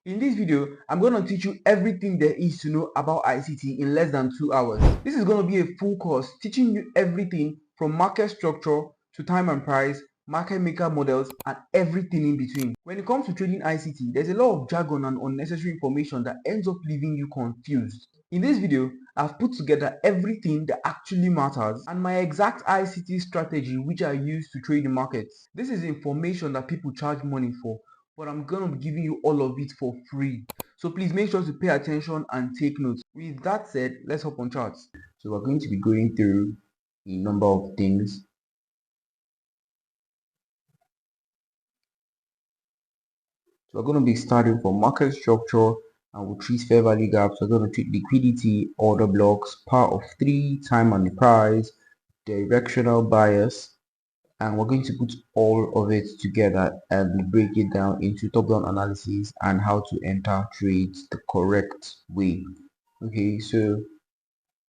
In this video, I'm going to teach you everything there is to know about ICT in less than 2 hours. This is going to be a full course teaching you everything from market structure to time and price, market maker models, and everything in between. When it comes to trading ICT, there's a lot of jargon and unnecessary information that ends up leaving you confused. In this video, I've put together everything that actually matters and my exact ICT strategy which I use to trade the markets. This is information that people charge money for, but I'm gonna be giving you all of it for free. So please make sure to pay attention and take notes. With that said, let's hop on charts. So we're going to be going through a number of things. So we're going to be starting from market structure, and we'll treat fair value gaps. We're going to treat liquidity, order blocks, power of three, time and the price, directional bias, and we're going to put all of it together and break it down into top-down analysis and how to enter trades the correct way. Okay, so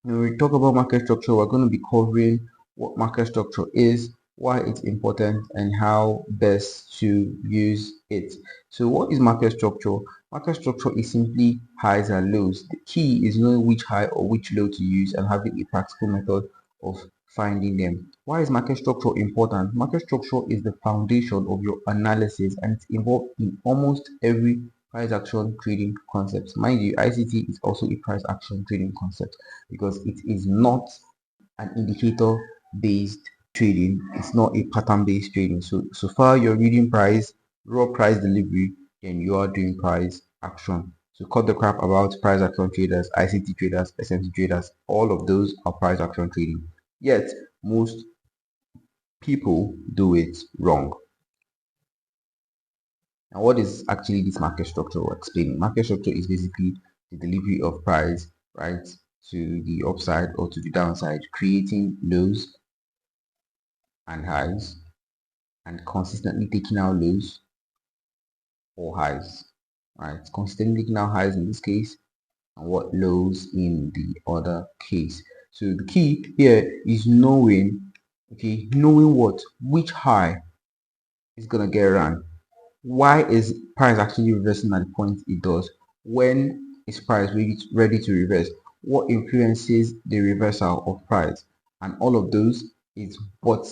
when we talk about market structure, we're going to be covering what market structure is, why it's important, and how best to use it. So what is market structure? Market structure is simply highs and lows. The key is knowing which high or which low to use and having a practical method of finding them. Why is market structure important? Market structure is the foundation of your analysis and it's involved in almost every price action trading concept. Mind you, ICT is also a price action trading concept because it is not an indicator based trading. It's not a pattern based trading. So far you're reading price, raw price delivery, then you are doing price action. So cut the crap about price action traders, ICT traders, SMT traders. All of those are price action trading. Yet most people do it wrong. Now, what is actually this market structure we're explaining? Market structure is basically the delivery of price, right, to the upside or to the downside, creating lows and highs and consistently taking out lows or highs, right? Consistently taking out highs in this case and what lows in the other case. So the key here is knowing, okay, knowing what, which high is gonna get run. Why is price actually reversing at the point it does? When is price ready to reverse? What influences the reversal of price? And all of those is what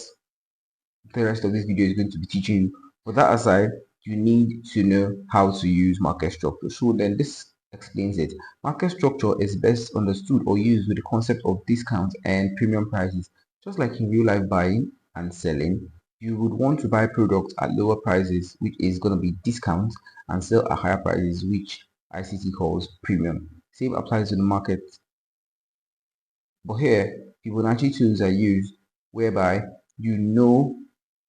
the rest of this video is going to be teaching you. For that aside, you need to know how to use market structure. So then this explains it. Market structure is best understood or used with the concept of discounts and premium prices. Just like in real life buying and selling, you would want to buy products at lower prices, which is going to be discounts, and sell at higher prices, which ICT calls premium. Same applies to the market. But here, Fibonacci tools are used whereby you know,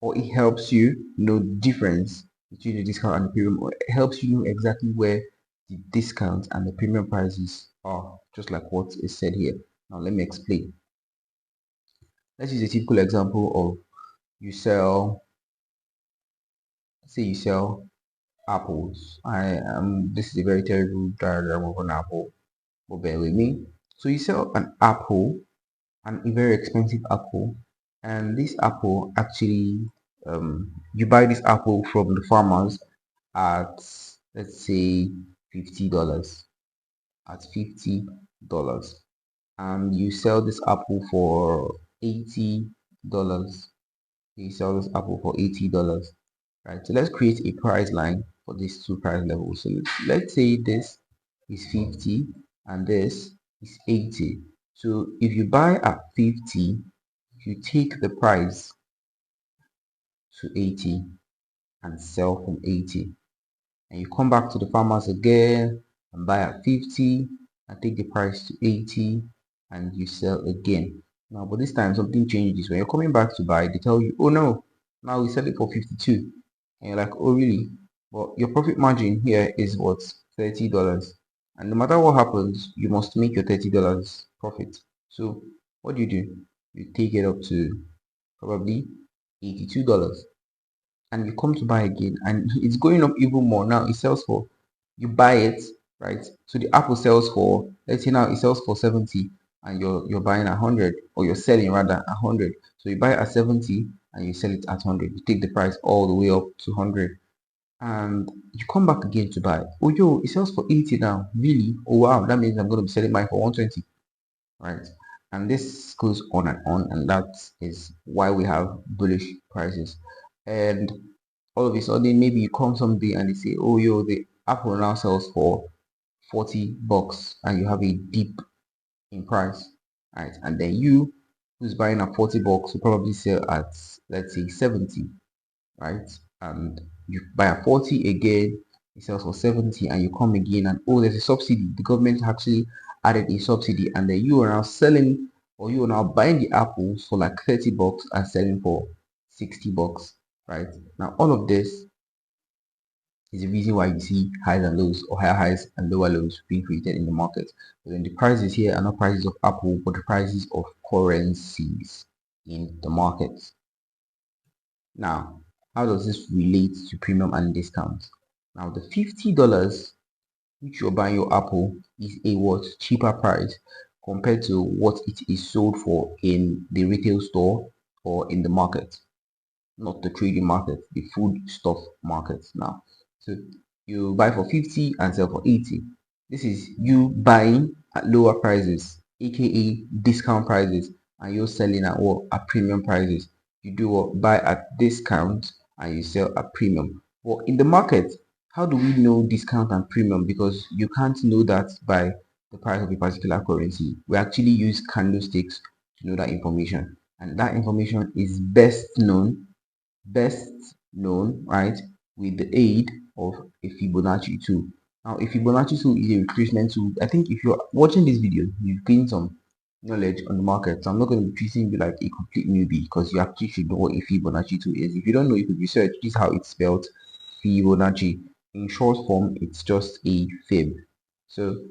or it helps you know the difference between the discount and the premium, or it helps you know exactly where the discount and the premium prices are, just like what is said here. Now let me explain. Let's use a typical example of you sell, say you sell apples. This is a very terrible diagram of an apple, but bear with me. So you sell an apple, and a very expensive apple, and this apple actually you buy this apple from the farmers at, let's say, $50, at $50, and you sell this apple for $80. You sell this apple for $80, right? So let's create a price line for these two price levels. So let's say this is 50 and this is 80. So if you buy at 50, you take the price to 80 and sell from 80, and you come back to the farmers again and buy at 50 and take the price to 80 and you sell again. Now, but this time something changes. When you're coming back to buy, they tell you, oh no, now we sell it for 52, and you're like, oh really? But your profit margin here is what, $30, and no matter what happens, you must make your $30 profit. So what do? You take it up to probably $82, and you come to buy again and it's going up even more. Now it sells for, you buy it, right? So the apple sells for, let's say now it sells for 70 and you're buying 100, or you're selling rather 100. So you buy at 70 and you sell it at 100. You take the price all the way up to 100. and you come back again to buy. Oh yo, it sells for 80 now. Really? Oh wow, that means I'm going to be selling mine for 120, right? And this goes on, and that is why we have bullish prices. And all of a sudden, maybe you come someday and they say, oh yo, the Apple now sells for 40 bucks, and you have a dip in price, right? And then you who's buying at 40 bucks will probably sell at, let's say, 70, right? And you buy at 40 again, it sells for 70, and you come again and oh, there's a subsidy. The government actually added a subsidy, and then you are now selling, or you are now buying the apples for like 30 bucks and selling for 60 bucks, right? Now all of this is the reason why you see highs and lows, or higher highs and lower lows being created in the market. But then the prices here are not prices of Apple, but the prices of currencies in the market. Now, how does this relate to premium and discounts? Now, the $50 which you're buying your Apple is a what cheaper price compared to what it is sold for in the retail store or in the market, not the trading market, the food stuff market now. So you buy for 50 and sell for 80. This is you buying at lower prices, aka discount prices, and you're selling at what at premium prices. You do what buy at discount and you sell at premium. Well, in the market, how do we know discount and premium? Because you can't know that by the price of a particular currency. We actually use candlesticks to know that information, and that information is best known, right, with the aid of a Fibonacci tool. Now, a Fibonacci tool is a retracement tool. I think if you're watching this video, you've gained some knowledge on the market. So I'm not going to be treating you like a complete newbie, because you actually should know what a Fibonacci tool is. If you don't know, you could research. This is how it's spelled: Fibonacci. In short form, it's just a fib. So,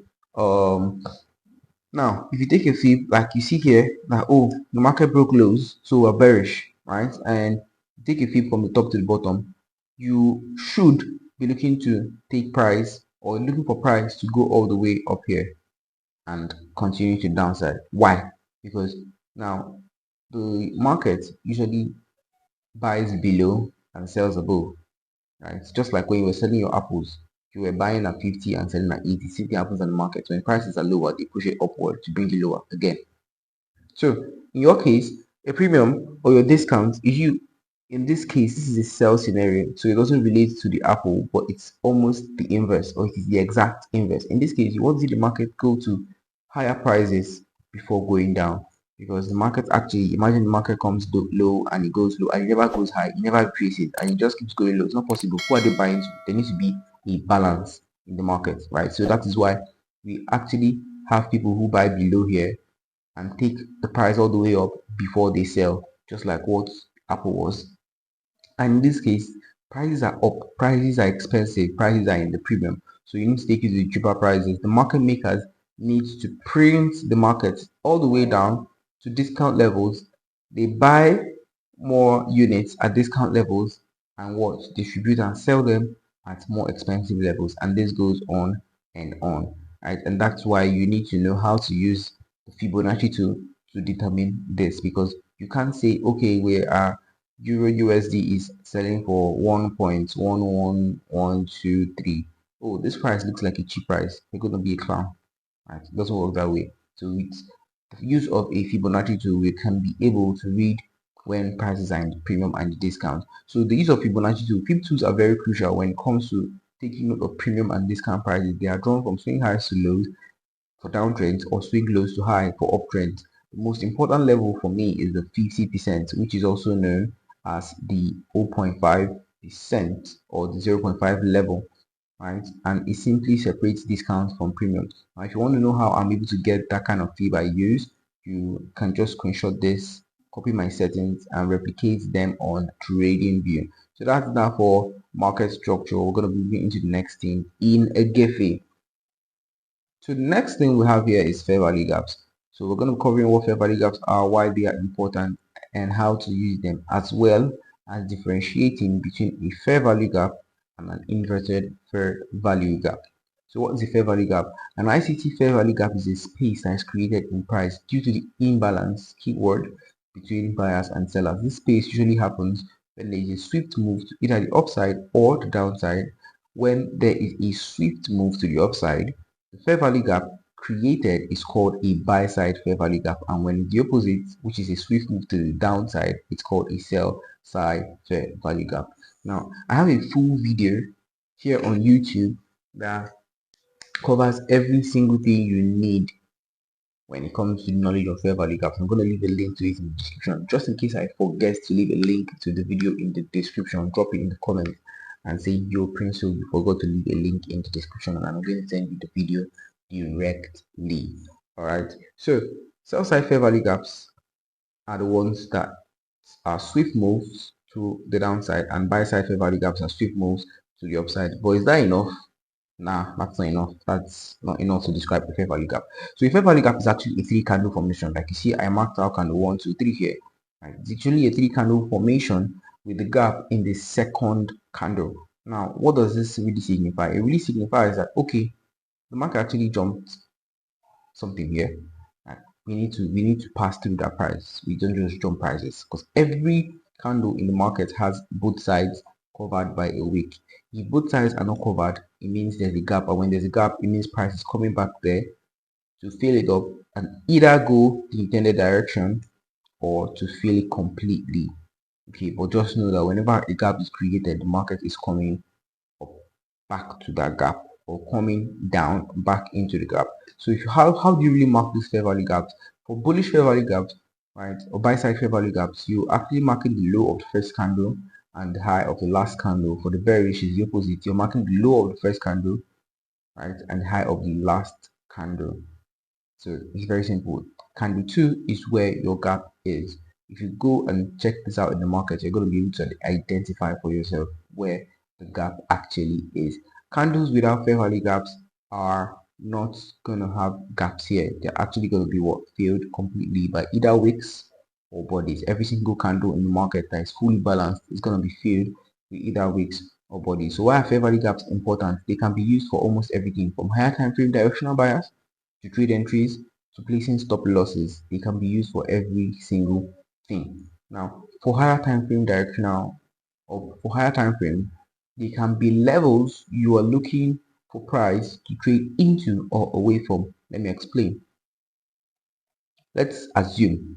now, if you take a fib, like you see here, that oh, the market broke lows, so we're bearish, right? And take a fib from the top to the bottom, you should be looking to take price, or looking for price to go all the way up here and continue to downside. Why? Because now the market usually buys below and sells above, right? It's just like when you were selling your apples, you were buying at 50 and selling at 80. Same thing happens in the market. When prices are lower, they push it upward to bring it lower again. So in your case, a premium or your discount is you. In this case, this is a sell scenario, so it doesn't relate to the Apple, but it's almost the inverse, or it is the exact inverse. In this case, you want to see the market go to higher prices before going down, because the market actually, imagine the market comes low and it goes low and it never goes high, it never increases, and it just keeps going low. It's not possible. Who are they buying to? There needs to be a balance in the market, right? So that is why we actually have people who buy below here and take the price all the way up before they sell, just like what Apple was. And in this case, prices are up, prices are expensive, prices are in the premium. So you need to take it to the cheaper prices. The market makers need to print the market all the way down to discount levels. They buy more units at discount levels and what distribute and sell them at more expensive levels. And this goes on and on, right? And that's why you need to know how to use the Fibonacci to determine this, because you can't say, okay, we are Euro USD is selling for 1.11123. Oh, this price looks like a cheap price. You're going to be a clown. Right? It doesn't work that way. So with the use of a Fibonacci tool, we can be able to read when prices are in the premium and the discount. So the use of Fibonacci tool, Fib tools are very crucial when it comes to taking note of premium and discount prices. They are drawn from swing highs to lows for downtrends, or swing lows to high for uptrends. The most important level for me is the 50%, which is also known as the 0.5% or the 0.5 level, right? And it simply separates discounts from premiums. Now, if you want to know how I'm able to get that kind of fib I use, you can just screenshot this, copy my settings, and replicate them on TradingView. So that's that for market structure. We're going to be moving into the next thing in a Gephi. So the next thing we have here is fair value gaps. So we're going to be covering what fair value gaps are, why they are important, and how to use them, as well as differentiating between a fair value gap and an inverted fair value gap. So what is a fair value gap? An ICT fair value gap is a space that is created in price due to the imbalance keyword between buyers and sellers. This space usually happens when there is a swift move to either the upside or the downside. When there is a swift move to the upside, the fair value gap created is called a buy side fair value gap, and when the opposite, which is a swift move to the downside, it's called a sell side fair value gap. Now, I have a full video here on YouTube that covers every single thing you need when it comes to knowledge of fair value gaps. I'm going to leave a link to it in the description. Just in case I forget to leave a link to the video in the description, drop it in the comments and say, yo, Prince, you forgot to leave a link in the description, and I'm going to send you the video directly. Alright, so sell side fair value gaps are the ones that are swift moves to the downside, and buy side fair value gaps are swift moves to the upside. But is that enough? Nah, that's not enough. That's not enough to describe a fair value gap. So a fair value gap is actually a three candle formation. Like you see, I marked out candle 1, 2, 3 here. Right? It's actually a three candle formation with the gap in the second candle. Now, what does this really signify? It really signifies that, okay, the market actually jumped something here. Right? We need to pass through that price. We don't just jump prices, because every candle in the market has both sides covered by a wick. If both sides are not covered, it means there's a gap, and when there's a gap, it means price is coming back there to fill it up and either go the intended direction or to fill it completely. Okay, but just know that whenever a gap is created, the market is coming up back to that gap, or coming down back into the gap. So if you how do you really mark these fair value gaps? For bullish fair value gaps, right, or buy side fair value gaps, you actually marking the low of the first candle and the high of the last candle. For the bearish is the opposite. You're marking the low of the first candle, right, and the high of the last candle. So it's very simple. Candle 2 is where your gap is. If you go and check this out in the market, you're going to be able to identify for yourself where the gap actually is. Candles without fair value gaps are not going to have gaps here. They're actually going to be filled completely by either wicks or bodies. Every single candle in the market that is fully balanced is going to be filled with either wicks or bodies. So why are fair value gaps important? They can be used for almost everything, from higher time frame directional bias to trade entries to placing stop losses. They can be used for every single thing. Now, for higher time frame directional, or for higher time frame, they can be levels you are looking for price to trade into or away from. Let me explain. Let's assume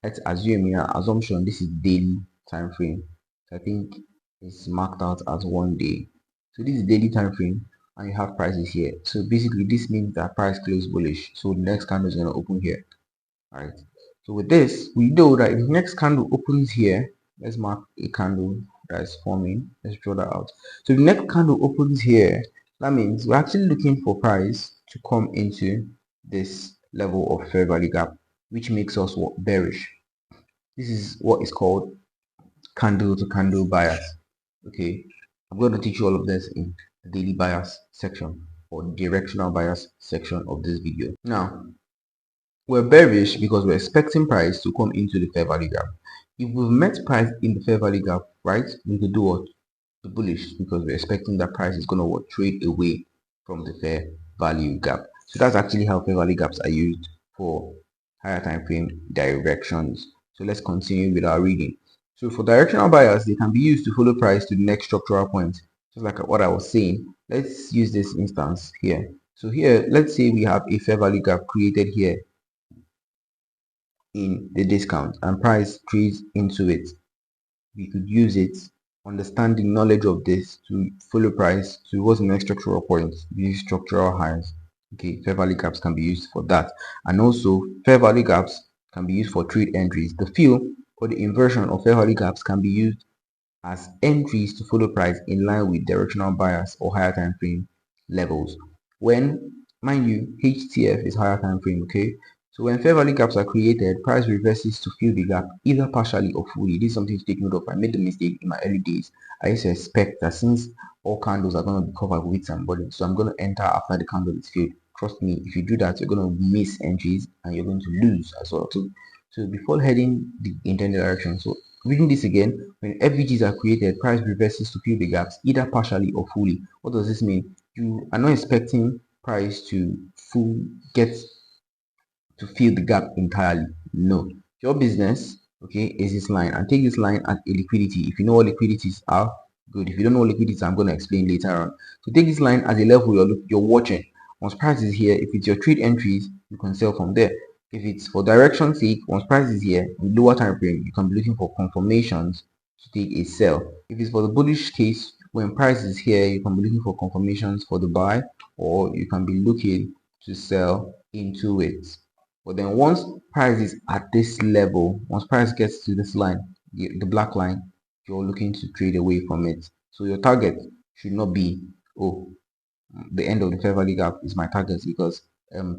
assumption this is daily time frame. So I think it's marked out as 1 day. So this is daily time frame, and you have prices here. So basically this means that price closed bullish, so the next candle is going to open here. All right, so with this we know that if the next candle opens here, let's mark a candle that is forming. Let's draw that out. So if the next candle opens here, that means we're actually looking for price to come into this level of fair value gap, which makes us what? Bearish. This is what is called candle to candle bias. Okay, I'm going to teach you all of this in the daily bias section or directional bias section of this video. Now, we're bearish because we're expecting price to come into the fair value gap. If we've met price in the fair value gap, right, we could do what? The bullish, because we're expecting that price is going to trade away from the fair value gap. So that's actually how fair value gaps are used for higher time frame directions. So let's continue with our reading. So for directional bias, they can be used to follow price to the next structural point. Just like what I was saying, let's use this instance here. So here, let's say we have a fair value gap created here in the discount, and price trades into it. We could use it, understanding knowledge of this, to follow price to what's the next structural point, these structural highs. Okay, fair value gaps can be used for that, and also fair value gaps can be used for trade entries. The fill or the inversion of fair value gaps can be used as entries to follow price in line with directional bias or higher time frame levels. When, mind you, HTF is higher time frame. Okay, so when fair value gaps are created, price reverses to fill the gap either partially or fully. This is something to take note of. I made the mistake in my early days. I used to expect that since all candles are going to be covered with wicks and bodies, so I'm going to enter after the candle is filled. Trust me, if you do that, you're going to miss entries and you're going to lose as well. So before heading the intended direction, so reading this again, when FVGs are created, price reverses to fill the gaps either partially or fully. What does this mean? You are not expecting price to get to fill the gap entirely. No, your business, okay, is this line, and take this line as a liquidity. If you know what liquidities are, good. If you don't know what liquidities are, I'm going to explain later on. So take this line as a level you're watching. Once price is here, if it's your trade entries, you can sell from there. If it's for direction sake, once price is here in lower time frame, you can be looking for confirmations to take a sell. If it's for the bullish case, when price is here, you can be looking for confirmations for the buy, or you can be looking to sell into it. But then once price is at this level, once price gets to this line, the black line, you're looking to trade away from it. So your target should not be, oh, the end of the fair value gap is my target, because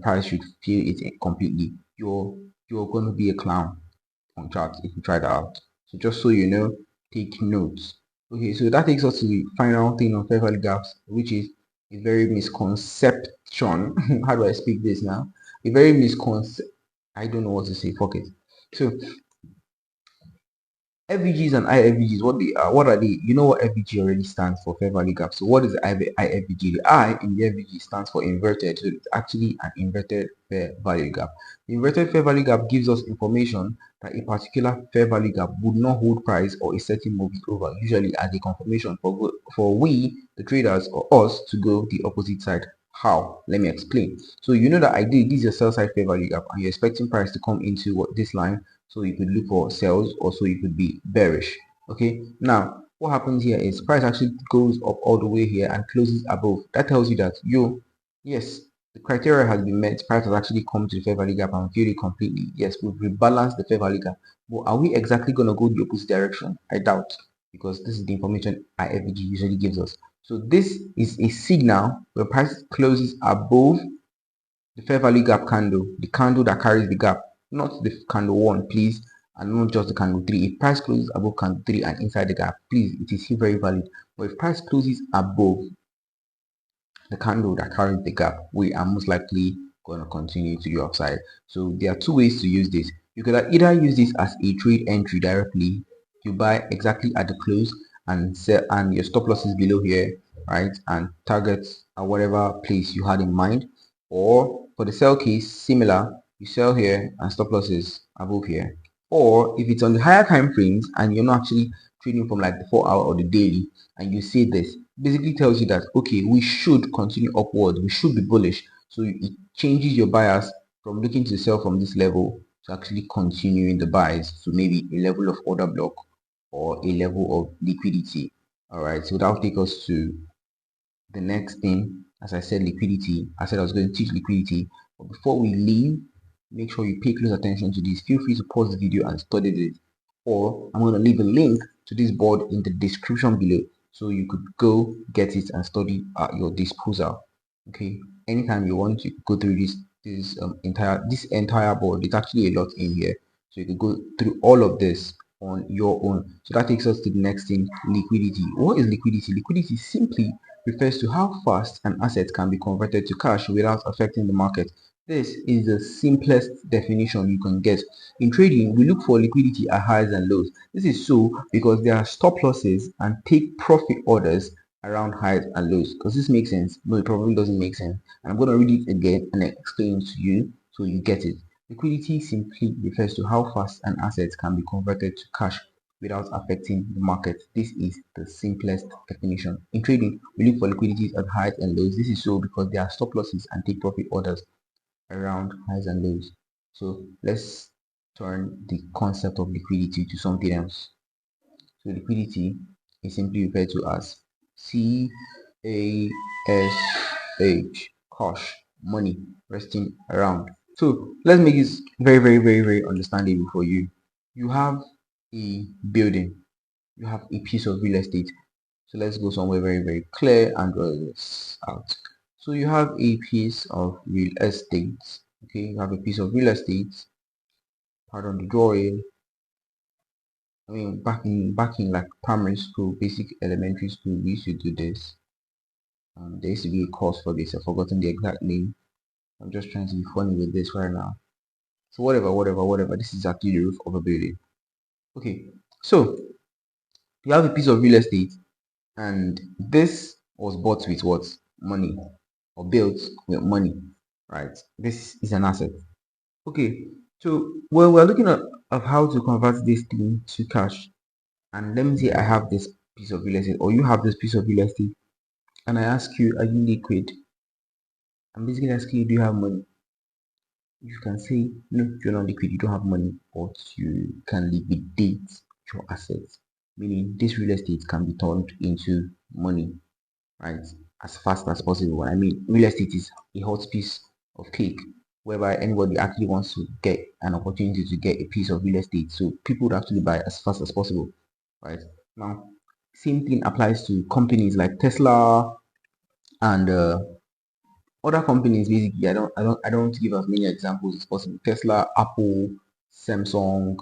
price should feel it completely. You're going to be a clown on charts if you try that out. So just so you know, take notes. Okay, so that takes us to the final thing on fair value gaps, which is a very misconception. How do I speak this now? A very misconception. I don't know what to say. Fuck it. So FVGs and IFVGs, what are they? You know what FVG already stands for, fair value gap. So what is the IFVG? The I in the FVG stands for inverted. So it's actually an inverted fair value gap. The inverted fair value gap gives us information that a particular fair value gap would not hold price or a certain move over, usually as a confirmation for we, the traders, or us to go the opposite side. How? Let me explain. So you know that this is your sell side fair value gap, and you're expecting price to come into this line, so you could look for sales, or so you could be bearish. Okay, now what happens here is price actually goes up all the way here and closes above. That tells you that yes, the criteria has been met. Price has actually come to the fair value gap and filled it completely. Yes, we've rebalanced the fair value gap, but are we exactly going to go the opposite direction? I doubt, because this is the information IFVG usually gives us. So this is a signal where price closes above the fair value gap candle, the candle that carries the gap, not the candle 1, please, and not just the candle 3. If price closes above candle 3 and inside the gap, please, it is still very valid. But if price closes above the candle that carries the gap, we are most likely going to continue to the upside. So there are two ways to use this. You could either use this as a trade entry directly. You buy exactly at the close and sell, and your stop loss is below here, right? And targets at whatever place you had in mind. Or for the sell case, similar, you sell here and stop loss is above here. Or if it's on the higher time frames and you're not actually trading from like the 4-hour or the daily, and you see this, basically tells you that okay, we should continue upward, we should be bullish. So it changes your bias from looking to sell from this level to actually continuing the buys to maybe a level of order block or a level of liquidity. All right, so that'll take us to the next thing. As I said, liquidity. I said I was going to teach liquidity, but before we leave, make sure you pay close attention to this. Feel free to pause the video and study this, or I'm going to leave a link to this board in the description below, so you could go get it and study at your disposal. Okay, anytime you want, you could go through this entire board. It's actually a lot in here, so you could go through all of this on your own. So that takes us to the next thing, liquidity. What is liquidity? Liquidity simply refers to how fast an asset can be converted to cash without affecting the market. This is the simplest definition you can get. In trading, we look for liquidity at highs and lows. This is so because there are stop losses and take profit orders around highs and lows. Does this make sense? No, it probably doesn't make sense. And I'm going to read it again and explain it to you so you get it. Liquidity simply refers to how fast an asset can be converted to cash without affecting the market. This is the simplest definition. In trading, we look for liquidities at highs and lows. This is so because there are stop losses and take profit orders around highs and lows. So let's turn the concept of liquidity to something else. So liquidity is simply referred to as CASH, cash, money resting around. So let's make this very understandable for you. You have a building, you have a piece of real estate. So let's go somewhere very clear and draw this out. So you have a piece of real estate. Okay, you have a piece of real estate. Pardon the drawing. I mean, back in like primary school, basic elementary school, we used to do this. There used to be a course for this. I've forgotten the exact name. I'm just trying to be funny with this right now. So whatever. This is actually the roof of a building. Okay, so you have a piece of real estate, and this was bought with what? Money, or built with money, right? This is an asset. Okay, So well, we're looking at of how to convert this thing to cash. And let me say I have this piece of real estate, or you have this piece of real estate, and I ask you, are you liquid? I'm basically asking you, do you have money? You can say no, you're not liquid, you don't have money, but you can liquidate your assets, meaning this real estate can be turned into money, right, as fast as possible. I mean, real estate is a hot piece of cake whereby anybody actually wants to get an opportunity to get a piece of real estate, so people would actually buy as fast as possible, right? Now, same thing applies to companies like Tesla and other companies. Basically, I don't want to give as many examples as possible. Tesla, Apple, Samsung,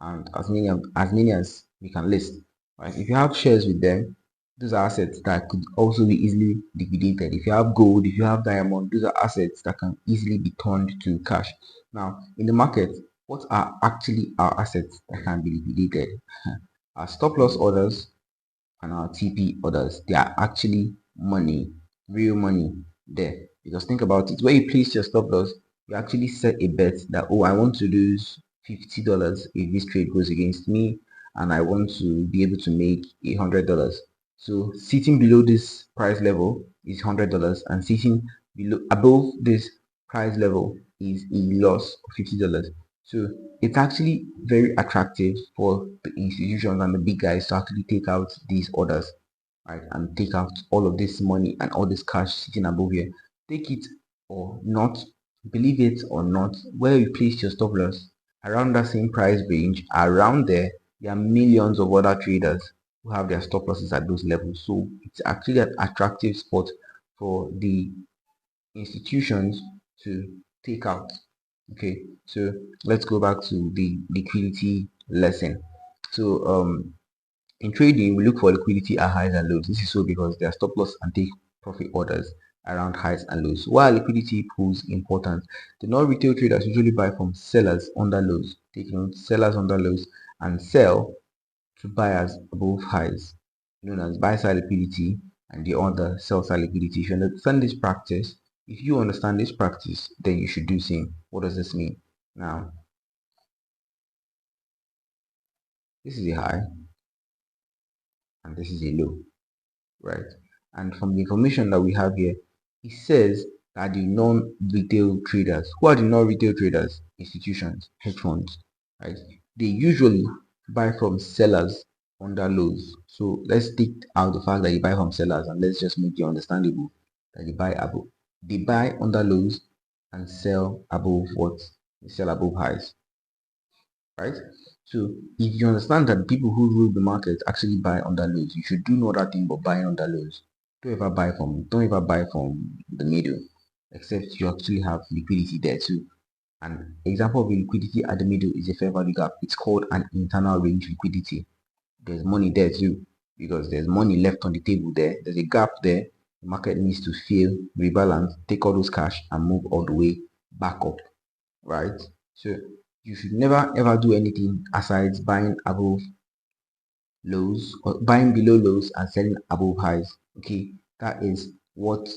and as many as we can list, right? If you have shares with them, those are assets that could also be easily liquidated. If you have gold, if you have diamond, those are assets that can easily be turned to cash. Now, in the market, what are actually our assets that can be liquidated? Our stop loss orders and our TP orders. They are actually money, real money there. Because think about it, where you place your stop loss, you actually set a bet that, oh, I want to lose $50 if this trade goes against me, and I want to be able to make $100. So sitting below this price level is $100, and sitting below above this price level is a loss of $50. So it's actually very attractive for the institutions and the big guys to actually take out these orders, right, and take out all of this money and all this cash sitting above here. Take it or not, believe it or not, where you place your stop loss around that same price range, around there are millions of other traders who have their stop losses at those levels. So it's actually an attractive spot for the institutions to take out. Okay, so let's go back to the liquidity lesson. So in trading, we look for liquidity at highs and lows. This is so because there are stop loss and take profit orders around highs and lows. While liquidity pools important, the non-retail traders usually buy from sellers under lows. Take note, sellers under lows, and sell to buyers above highs, known as buy side liquidity, and the other sell side liquidity. If you understand this practice, then you should do same. What does this mean? Now, this is a high and this is a low, right? And from the information that we have here, it says that the non-retail traders, who are the non-retail traders? Institutions, hedge funds, right? They usually buy from sellers under lows. So let's take out the fact that you buy from sellers and let's just make it understandable that you buy above. They buy under lows and sell above what? They sell above highs, right? So if you understand that people who rule the market actually buy under lows, you should do no other thing but buy under lows. Don't ever buy from the middle, except you actually have liquidity there too. An example of a liquidity at the middle is a fair value gap. It's called an internal range liquidity. There's money there too, because there's money left on the table there. There's a gap there. The market needs to fill, rebalance, take all those cash and move all the way back up, right? So you should never ever do anything aside buying above lows or buying below lows and selling above highs. Okay, that is what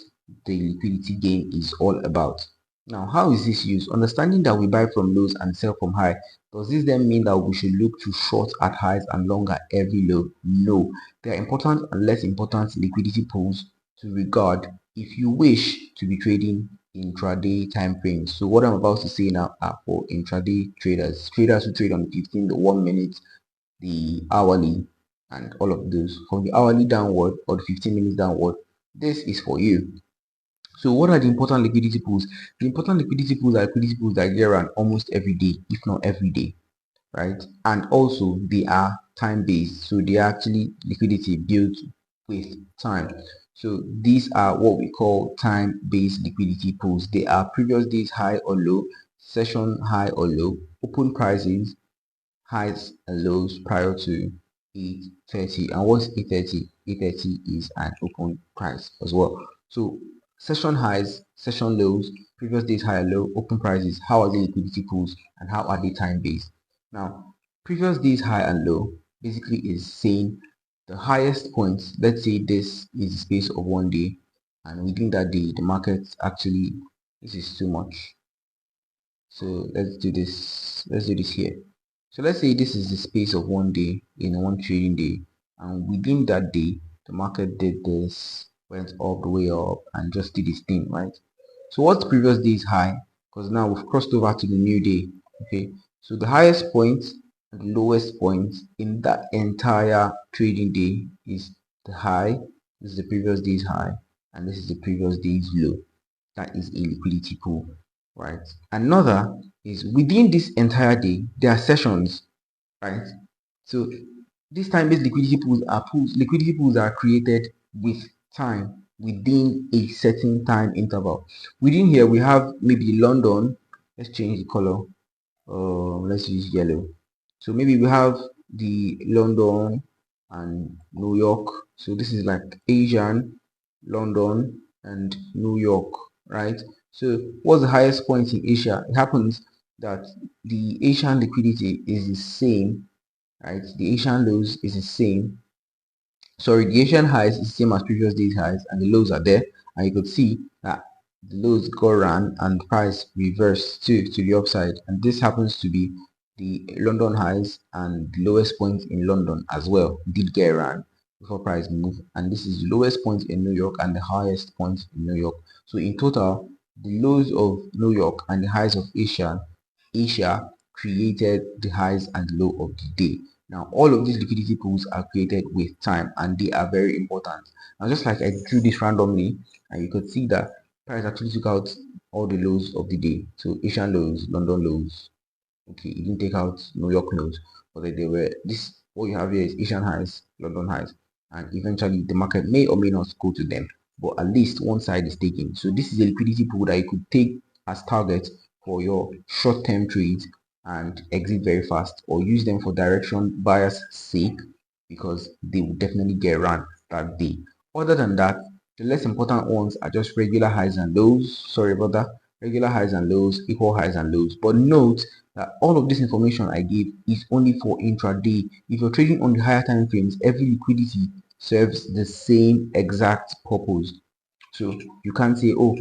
the liquidity gain is all about. Now, how is this used? Understanding that we buy from lows and sell from high, does this then mean that we should look to short at highs and long at every low? No. There are important and less important liquidity pools to regard if you wish to be trading intraday time frames. So what I'm about to say now are for intraday traders who trade on 15 to 1 minute, the hourly, and all of those. From the hourly downward or the 15 minutes downward, this is for you. So what are the important liquidity pools? The important liquidity pools are liquidity pools that get around almost every day, if not every day, right? And also they are time based, so they are actually liquidity built with time. So these are what we call time based liquidity pools. They are previous days high or low, session high or low, open prices, highs and lows prior to 8:30. And what's 8:30? 8:30 is an open price as well. So session highs, session lows, previous days high and low, open prices, how are the liquidity pools and how are they time based? Now, previous days high and low basically is saying the highest points. Let's say this is the space of 1 day, and within that day the market actually, this is too much. So let's do this here. So let's say this is the space of one day, in one trading day, and within that day the market did this, went all the way up and just did its thing, right? So what's previous day's high? Because now we've crossed over to the new day. Okay, so the highest point and the lowest point in that entire trading day is the high. This is the previous day's high, and this is the previous day's low. That is a liquidity pool, right? Another is within this entire day there are sessions, right? So this time-based liquidity pools are created with time within a certain time interval. Within here we have maybe London. Let's change the color. Let's use yellow. So maybe we have the London and New York. So this is like Asian, London and New York, right? So what's the highest point in Asia? It happens that the Asian liquidity is the same, right? The Asian lows is the same. Sorry, the Asian highs is the same as previous day's highs, and the lows are there. And you could see that the lows got ran and the price reversed to the upside. And this happens to be the London highs, and the lowest point in London as well did get ran before price move. And this is the lowest point in New York and the highest point in New York. So in total, the lows of New York and the highs of Asia created the highs and low of the day. Now, all of these liquidity pools are created with time, and they are very important. Now, just like I drew this randomly, and you could see that price actually took out all the lows of the day. So Asian lows, London lows. Okay, it didn't take out New York lows, but they were this. What you have here is Asian highs, London highs, and eventually the market may or may not go to them, but at least one side is taken. So this is a liquidity pool that you could take as target for your short-term trades and exit very fast, or use them for direction bias sake, because they will definitely get run that day. Other than that, the less important ones are just regular highs and lows. Sorry about that. Regular highs and lows, equal highs and lows. But note that all of this information I give is only for intraday. If you're trading on the higher time frames, every liquidity serves the same exact purpose. So you can't say, oh,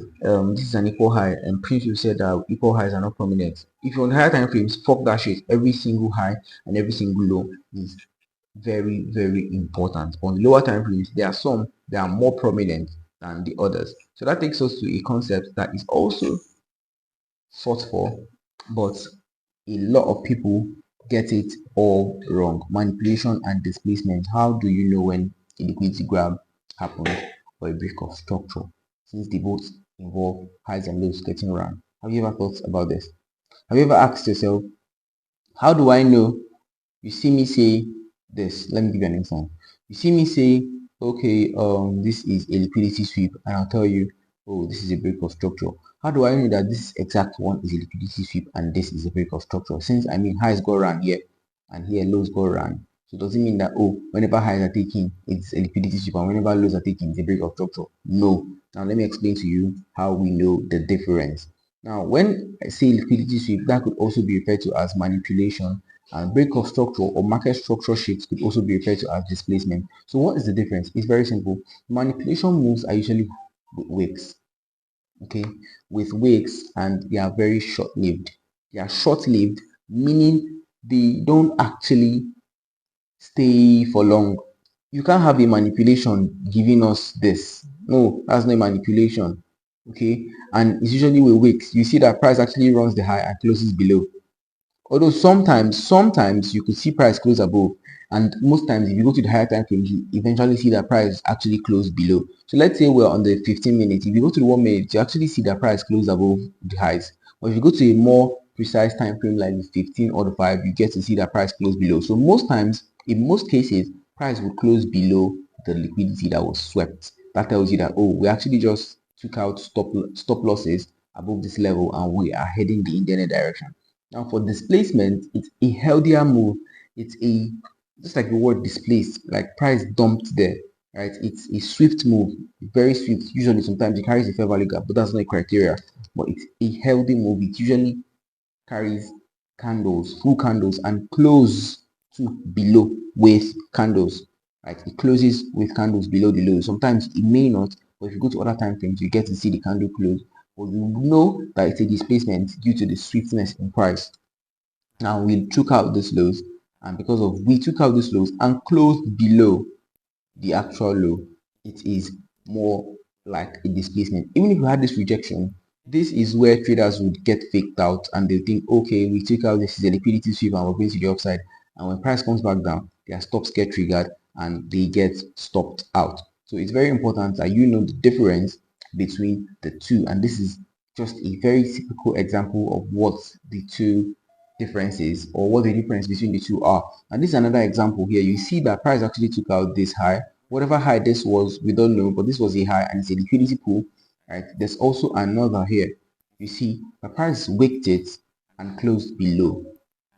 this is an equal high, and Prince will say that equal highs are not prominent. If you're on higher time frames, fuck that shit. Every single high and every single low is very, very important. On the lower time frames, there are some that are more prominent than the others. So that takes us to a concept that is also sought for, but a lot of people get it all wrong. Manipulation and displacement. How do you know when a liquidity grab happened or a break of structure, since they both involve highs and lows getting run? Have you ever thought about this? Have you ever asked yourself, how do I know? You see me say this. Let me give you an example. You see me say, okay, this is a liquidity sweep, and I'll tell you, oh, this is a break of structure. How do I know that this exact one is a liquidity sweep and this is a break of structure? Since I mean highs go around here and here lows go around. So does it mean that, oh, whenever highs are taking, it's a liquidity sweep, and whenever lows are taking, it's a break of structure? No. Now let me explain to you how we know the difference. Now, when I say liquidity sweep, that could also be referred to as manipulation, and break of structure or market structure shifts could also be referred to as displacement. So what is the difference? It's very simple. Manipulation moves are usually with wicks, okay, with wicks, and they are very short-lived. They are short-lived, meaning they don't actually stay for long. You can't have a manipulation giving us this. No, that's not a manipulation, okay. And it's usually with wicks. You see that price actually runs the high and closes below. Although sometimes you could see price close above, and most times if you go to the higher time frame, you eventually see that price actually close below. So let's say we're on the 15 minutes. If you go to the 1 minute, you actually see that price close above the highs. But if you go to a more precise time frame like the 15 or the 5, you get to see that price close below. So most times, in most cases, price will close below the liquidity that was swept. That tells you that, oh, we actually just took out stop losses above this level and we are heading the intended direction. Now for displacement, it's a healthier move. It's a, just like the word displaced, like price dumped there, right? It's a swift move, very swift. Usually sometimes it carries a fair value gap, but that's not a criteria. But it's a healthy move. It usually carries candles, full candles, and close to below with candles. Right? It closes with candles below the low. Sometimes it may not, but if you go to other time frames, you get to see the candle close but you know that it's a displacement due to the swiftness in price. Now we took out these lows, and because of we took out these lows and closed below the actual low, it is more like a displacement. Even if we had this rejection, this is where traders would get faked out and they think, okay, we took out this is a liquidity sweep and we're going to the upside. And when price comes back down, their stops get triggered and they get stopped out. So it's very important that you know the difference between the two. And this is just a very typical example of what the two differences or what the difference between the two are. And this is another example here. You see that price actually took out this high. Whatever high this was, we don't know, but this was a high and it's a liquidity pool, right? There's also another here. You see the price wicked it and closed below,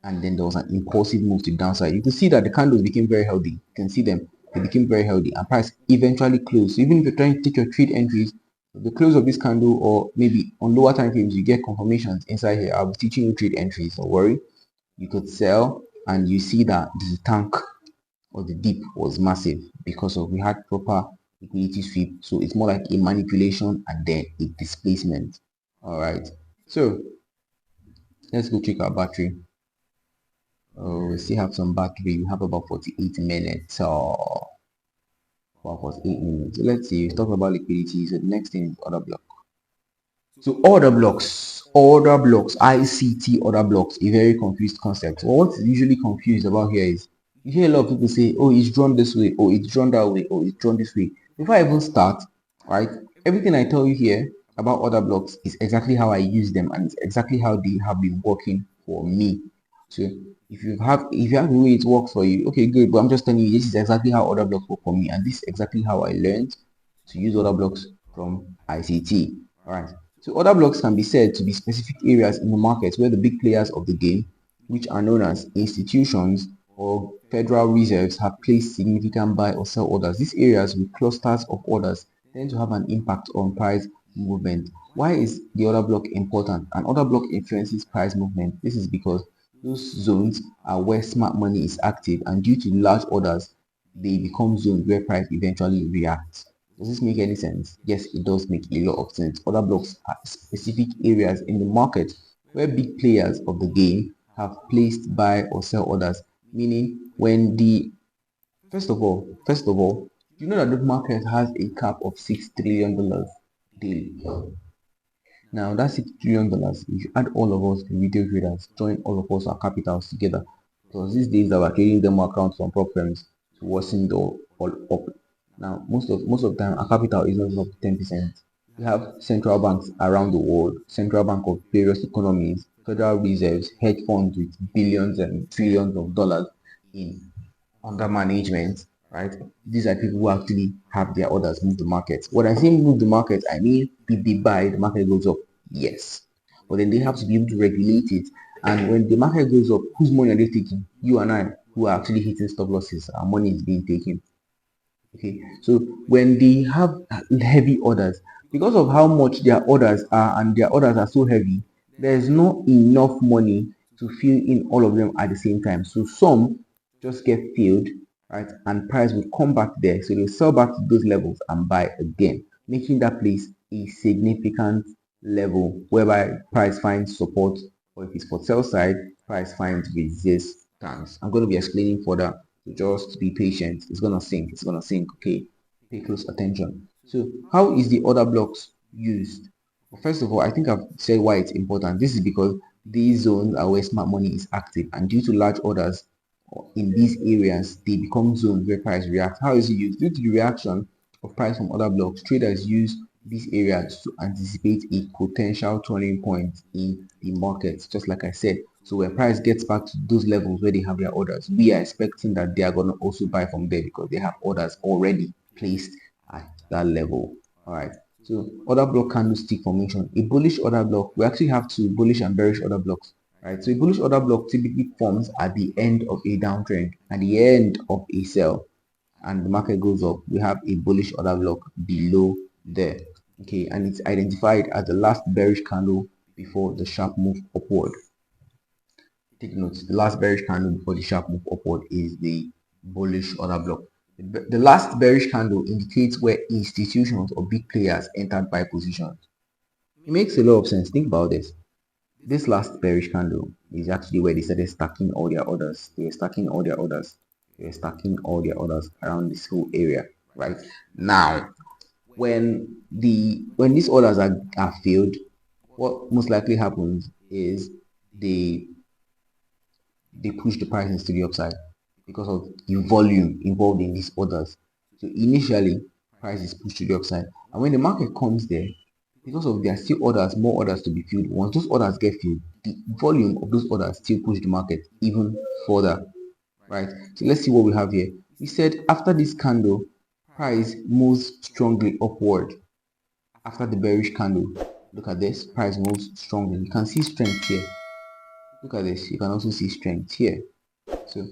and then there was an impulsive move to the downside. You can see that the candles became very healthy. You can see them, they became very healthy, and price eventually closed. So even if you're trying to take your trade entries, the close of this candle, or maybe on lower time frames, you get confirmations inside here. I'll be teaching you trade entries, don't worry. You could sell, and you see that the tank or the dip was massive because of we had proper liquidity sweep. So it's more like a manipulation and then a displacement. All right, so let's go check our battery. Oh, we still have some battery. We have about 48 minutes. So about 48 minutes. So let's see. We talk about liquidity. So the next thing is order block. So order blocks, ICT order blocks, a very confused concept. Well, what's usually confused about here is you hear a lot of people say, oh, it's drawn this way, oh, it's drawn that way, oh, it's drawn this way. Before I even start, right, everything I tell you here about order blocks is exactly how I use them and it's exactly how they have been working for me. So if you have the way it works for you, okay, good. But I'm just telling you this is exactly how order blocks work for me, and this is exactly how I learned to use order blocks from ICT. All right. So order blocks can be said to be specific areas in the market where the big players of the game, which are known as institutions or Federal Reserves, have placed significant buy or sell orders. These areas with clusters of orders tend to have an impact on price movement. Why is the order block important? An order block influences price movement. This is because those zones are where smart money is active, and due to large orders, they become zones where price eventually reacts. Does this make any sense? Yes, it does make a lot of sense. Order blocks are specific areas in the market where big players of the game have placed buy or sell orders. Meaning, when the first of all, you know that the market has a cap of $6 trillion daily. Now that's $6 trillion. If you add all of us, the retail traders, join all of us, our capitals together. Because these days that we're trading demo accounts from prop firms to worsen the all up. Now most of the time our capital is not up to 10%. We have central banks around the world, central bank of various economies, federal reserves, hedge funds with billions and trillions of dollars in under management, right? These are people who actually have their orders move the market. When I say move the market, I mean if they buy, the market goes up. Yes. But then they have to be able to regulate it. And when the market goes up, whose money are they taking? You and I, who are actually hitting stop losses. Our money is being taken. Okay. So when they have heavy orders, because of how much their orders are and their orders are so heavy, there's not enough money to fill in all of them at the same time. So some just get filled, right? And price will come back there. So they sell back to those levels and buy again, making that place a significant level whereby price finds support, or if it's for sell side, price finds resistance. I'm going to be explaining further. So just be patient. It's gonna sink. It's gonna sink. Okay, pay close attention. So how is the order blocks used? Well, first of all, I think I've said why it's important. This is because these zones are where smart money is active, and due to large orders in these areas, they become zones where price reacts. How is it used? Due to the reaction of price from order blocks, traders use these areas to anticipate a potential turning point in the market, just like I said. So when price gets back to those levels where they have their orders, we are expecting that they are going to also buy from there because they have orders already placed at that level. All right. So order block candlestick formation. A bullish order block. We actually have two bullish and bearish order blocks. Right. So a bullish order block typically forms at the end of a downtrend, at the end of a sell, and the market goes up. We have a bullish order block below there. Okay, and it's identified as the last bearish candle before the sharp move upward. Take note, the last bearish candle before the sharp move upward is the bullish order block. The last bearish candle indicates where institutions or big players entered buy positions. It makes a lot of sense. Think about this. This last bearish candle is actually where they started stacking all their orders. They were stacking all their orders. They were stacking all their orders around this whole area, right? Now, when these orders are filled, what most likely happens is they they push the prices to the upside because of the volume involved in these orders. So initially, price is pushed to the upside, and when the market comes there, because of there are still orders, more orders to be filled. Once those orders get filled, the volume of those orders still push the market even further, right? So let's see what we have here. We said after this candle, price moves strongly upward. After the bearish candle, look at this, price moves strongly. You can see strength here. Look at this, you can also see strength here. So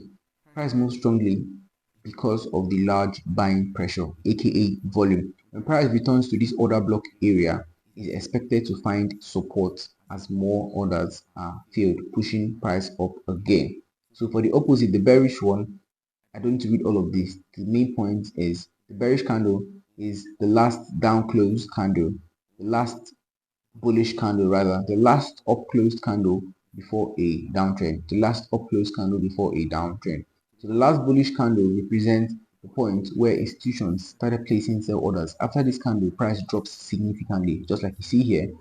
price moves strongly because of the large buying pressure, aka volume. When price returns to this order block area, is expected to find support as more orders are filled, pushing price up again. So for the opposite, the bearish one, I don't need to read all of this. The main point is the bearish candle is the last down close candle, the last bullish candle rather, the last up closed candle before a downtrend, the last up closed candle before a downtrend. So the last bullish candle represents the point where institutions started placing sell orders. After this candle, price drops significantly, just like you see here,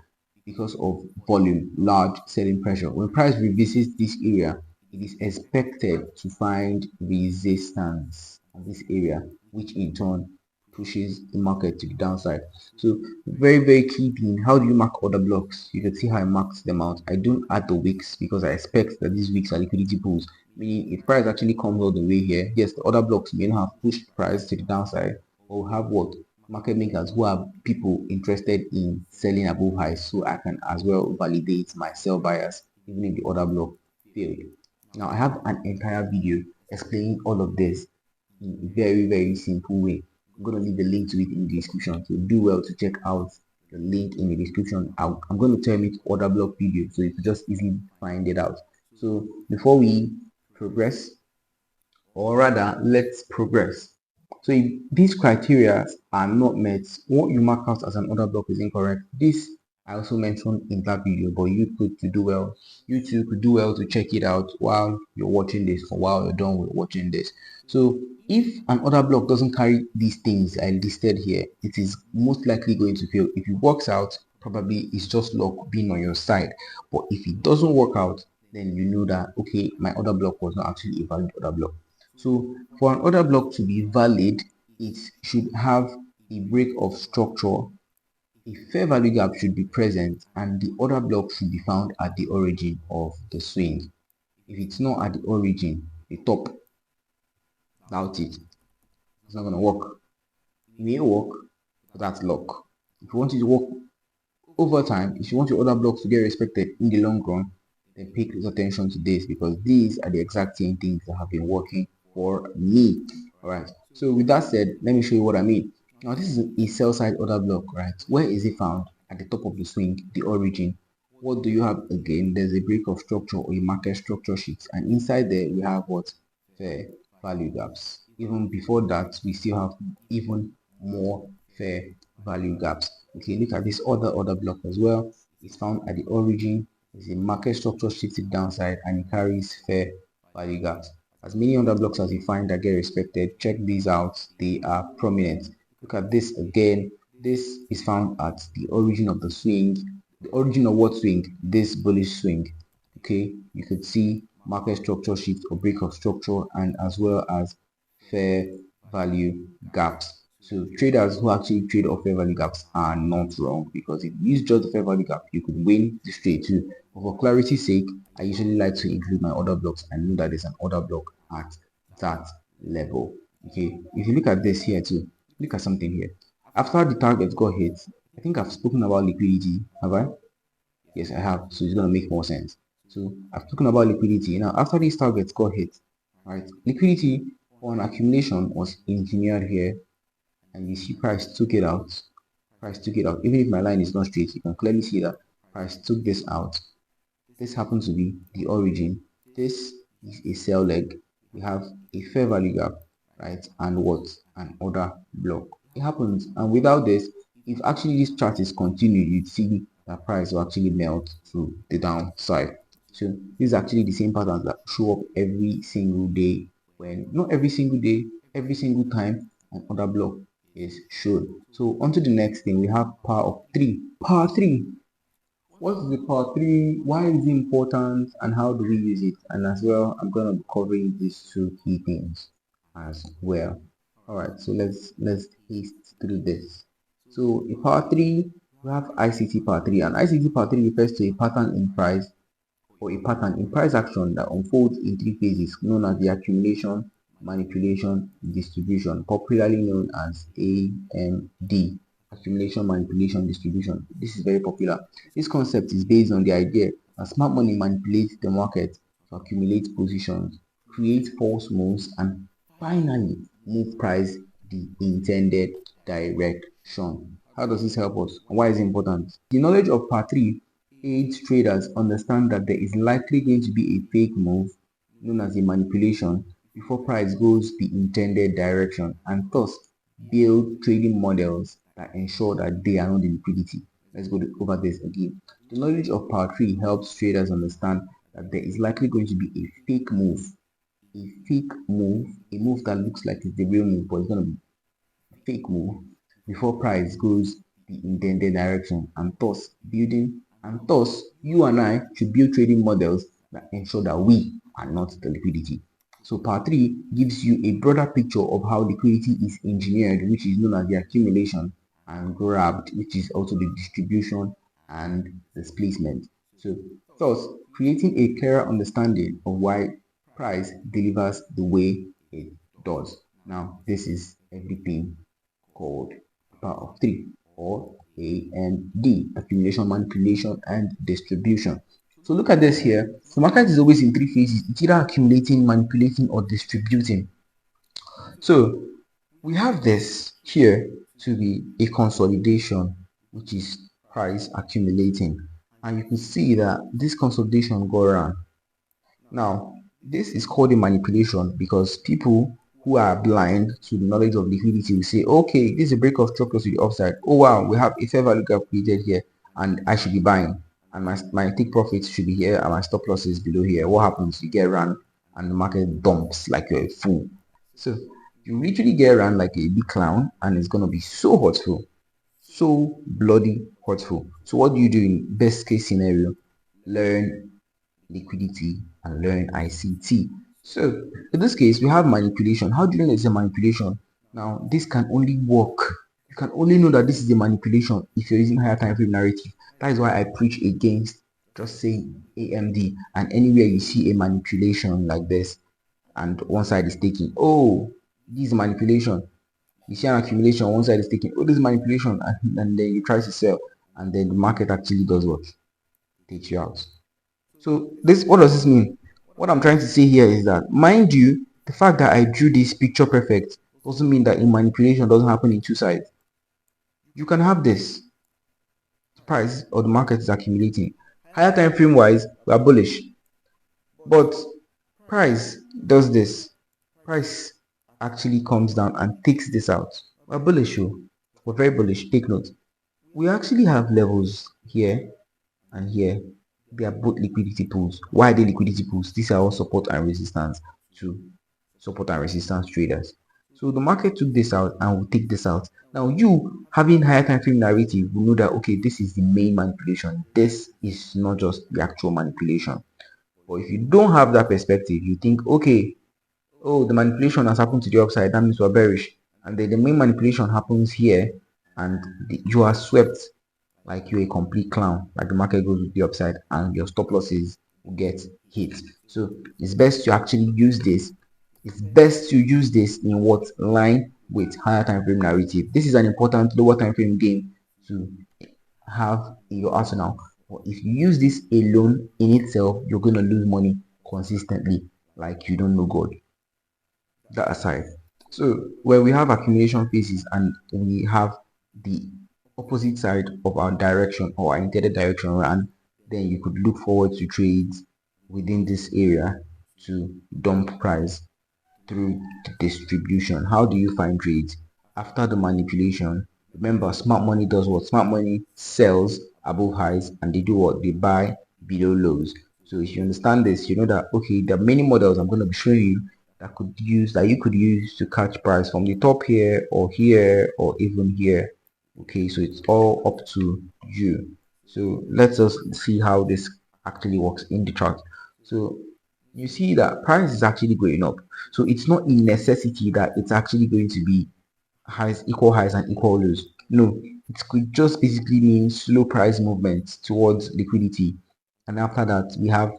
because of volume, large selling pressure. When price revisits this area, it is expected to find resistance at this area, which in turn pushes the market to the downside. So very key thing, how do you mark order blocks? You can see how I marked them out. I don't add the wicks because I expect that these wicks are liquidity pools, meaning if price actually comes all the way here, yes, the order blocks may not have pushed price to the downside, or have what market makers who are people interested in selling above highs, so I can as well validate my sell bias even if the order block failed. Now I have an entire video explaining all of this in a very simple way. I'm going to leave the link to it in the description, so do well to check out the link in the description. I'm going to term it order block video, so you can just easily find it out. So before we progress, or rather let's progress. So if these criteria are not met, what you mark out as an order block is incorrect. This I also mentioned in that video, but you could do well. You too could do well to check it out while you're watching this or while you're done with watching this. So if an order block doesn't carry these things I listed here, it is most likely going to fail. If it works out, probably it's just luck being on your side. But if it doesn't work out, then you know that okay, my order block was not actually a valid order block. So for an order block to be valid, it should have a break of structure, a fair value gap should be present, and the order block should be found at the origin of the swing. If it's not at the origin, the top, doubt it. It's not going to work. It may work, but that's luck. If you want it to work over time, if you want your order blocks to get respected in the long run, then pay close attention to this, because these are the exact same things that have been working for me. All right, so with that said, let me show you what I mean. Now this is a sell side order block, right? Where is it found? At the top of the swing, the origin. What do you have again? There's a break of structure or a market structure sheet, and inside there we have what? Fair value gaps. Even before that, we still have even more fair value gaps. Okay, look at this other order block as well. It's found at the origin. It's a market structure shifted downside, and it carries fair value gaps. As many other blocks as you find that get respected, check these out. They are prominent. Look at this again. This is found at the origin of the swing. The origin of what swing? This bullish swing. Okay, you could see market structure shift or break of structure, and as well as fair value gaps. So traders who actually trade off fair value gaps are not wrong, because if you use just the fair value gap, you could win the trade too. But for clarity's sake, I usually like to include my order blocks and know that there's an order block at that level. Okay, if you look at this here too, look at something here. After the target got hit, I think I've spoken about liquidity, have I? Yes, I have. So it's going to make more sense. So I've spoken about liquidity. Now, after these targets got hit, right, liquidity on accumulation was engineered here, and you see price took it out. Price took it out. Even if my line is not straight, you can clearly see that price took this out. This happens to be the origin. This is a sell leg. We have a fair value gap, right? And what? An order block. It happens. And without this, if actually this chart is continued, you'd see that price will actually melt to the downside. So this is actually the same patterns that show up every single day, when not every single day, every single time an order block is shown. So on to the next thing, we have power of three. Power three. What is the power three? Why is it important, and how do we use it? And as well, I'm gonna be covering these two key things as well. All right, so let's haste through this. So in power three, we have ICT power three, and ICT power three refers to a pattern in price, or a pattern in price action that unfolds in three phases known as the accumulation, manipulation, distribution, popularly known as AMD. Accumulation, manipulation, distribution. This is very popular. This concept is based on the idea that smart money manipulates the market to accumulate positions, create false moves, and finally move price the intended direction. How does this help us? And why is it important? The knowledge of part 3 aids traders understand that there is likely going to be a fake move, known as a manipulation, before price goes the intended direction, and thus build trading models that ensure that they are not in liquidity. Let's go over this again. The knowledge of power 3 helps traders understand that there is likely going to be a fake move, a move that looks like it's the real move, but it's going to be a fake move before price goes the intended direction, and thus you and I should build trading models that ensure that we are not the liquidity. So part 3 gives you a broader picture of how liquidity is engineered, which is known as the accumulation, and grabbed, which is also the distribution and displacement. So thus creating a clearer understanding of why price delivers the way it does. Now this is everything called power of 3, or AMD: accumulation, manipulation, and distribution. So look at this here. The market is always in three phases. It's either accumulating, manipulating, or distributing. So we have this here to be a consolidation, which is price accumulating. And you can see that this consolidation go around. Now, this is called a manipulation because people who are blind to the knowledge of liquidity will say, okay, this is a break of structure to the upside. Oh wow, we have a fair value gap created here, and I should be buying, and my take profits should be here, and my stop loss is below here. What happens? You get run, and the market dumps like you're a fool. So you literally get run like a big clown, and it's gonna be so hurtful, so bloody hurtful. So what do you do in best case scenario? Learn liquidity and learn ICT. So in this case, we have manipulation. How do you know it's a manipulation? Now, this can only work. You can only know that this is a manipulation if you're using higher time frame narrative. That is why I preach against just saying AMD, and anywhere you see a manipulation like this and one side is taking, oh, this is manipulation. You see an accumulation, one side is taking, oh, this is manipulation, and then you try to sell, and then the market actually does what? Takes you out. So this, what does this mean? What I'm trying to say here is that, mind you, the fact that I drew this picture perfect doesn't mean that in manipulation doesn't happen in two sides. You can have this price or the market is accumulating. Higher time frame wise, we are bullish, but price does this. Price actually comes down and takes this out. We're bullish, we're very bullish. Take note. We actually have levels here and here. They are both liquidity pools. Why are they liquidity pools? These are all support and resistance to support and resistance traders. So the market took this out and will take this out. Now you having higher time frame narrative will know that, okay, this is the main manipulation. This is not just the actual manipulation. But if you don't have that perspective, you think, okay, oh, the manipulation has happened to the upside, that means we're bearish. And then the main manipulation happens here, and you are swept like you're a complete clown, like the market goes with the upside and your stop losses will get hit. So it's best to actually use this. It's best to use this in what line with higher time frame narrative. This is an important lower time frame game to have in your arsenal. But if you use this alone in itself, you're going to lose money consistently, like you don't know God. That aside, so where we have accumulation phases and we have the opposite side of our direction or our intended direction run, then you could look forward to trades within this area to dump price through the distribution. How do you find trades? After the manipulation, remember, smart money does what? Smart money sells above highs, and they do what? They buy below lows. So if you understand this, you know that okay, there are many models I'm going to be showing you that you could use to catch price from the top here or even here. Okay, so it's all up to you. So let's just see how this actually works in the chart. So you see that price is actually going up. So it's not a necessity that it's actually going to be equal highs and equal lows. No, it could just basically mean slow price movement towards liquidity. And after that, we have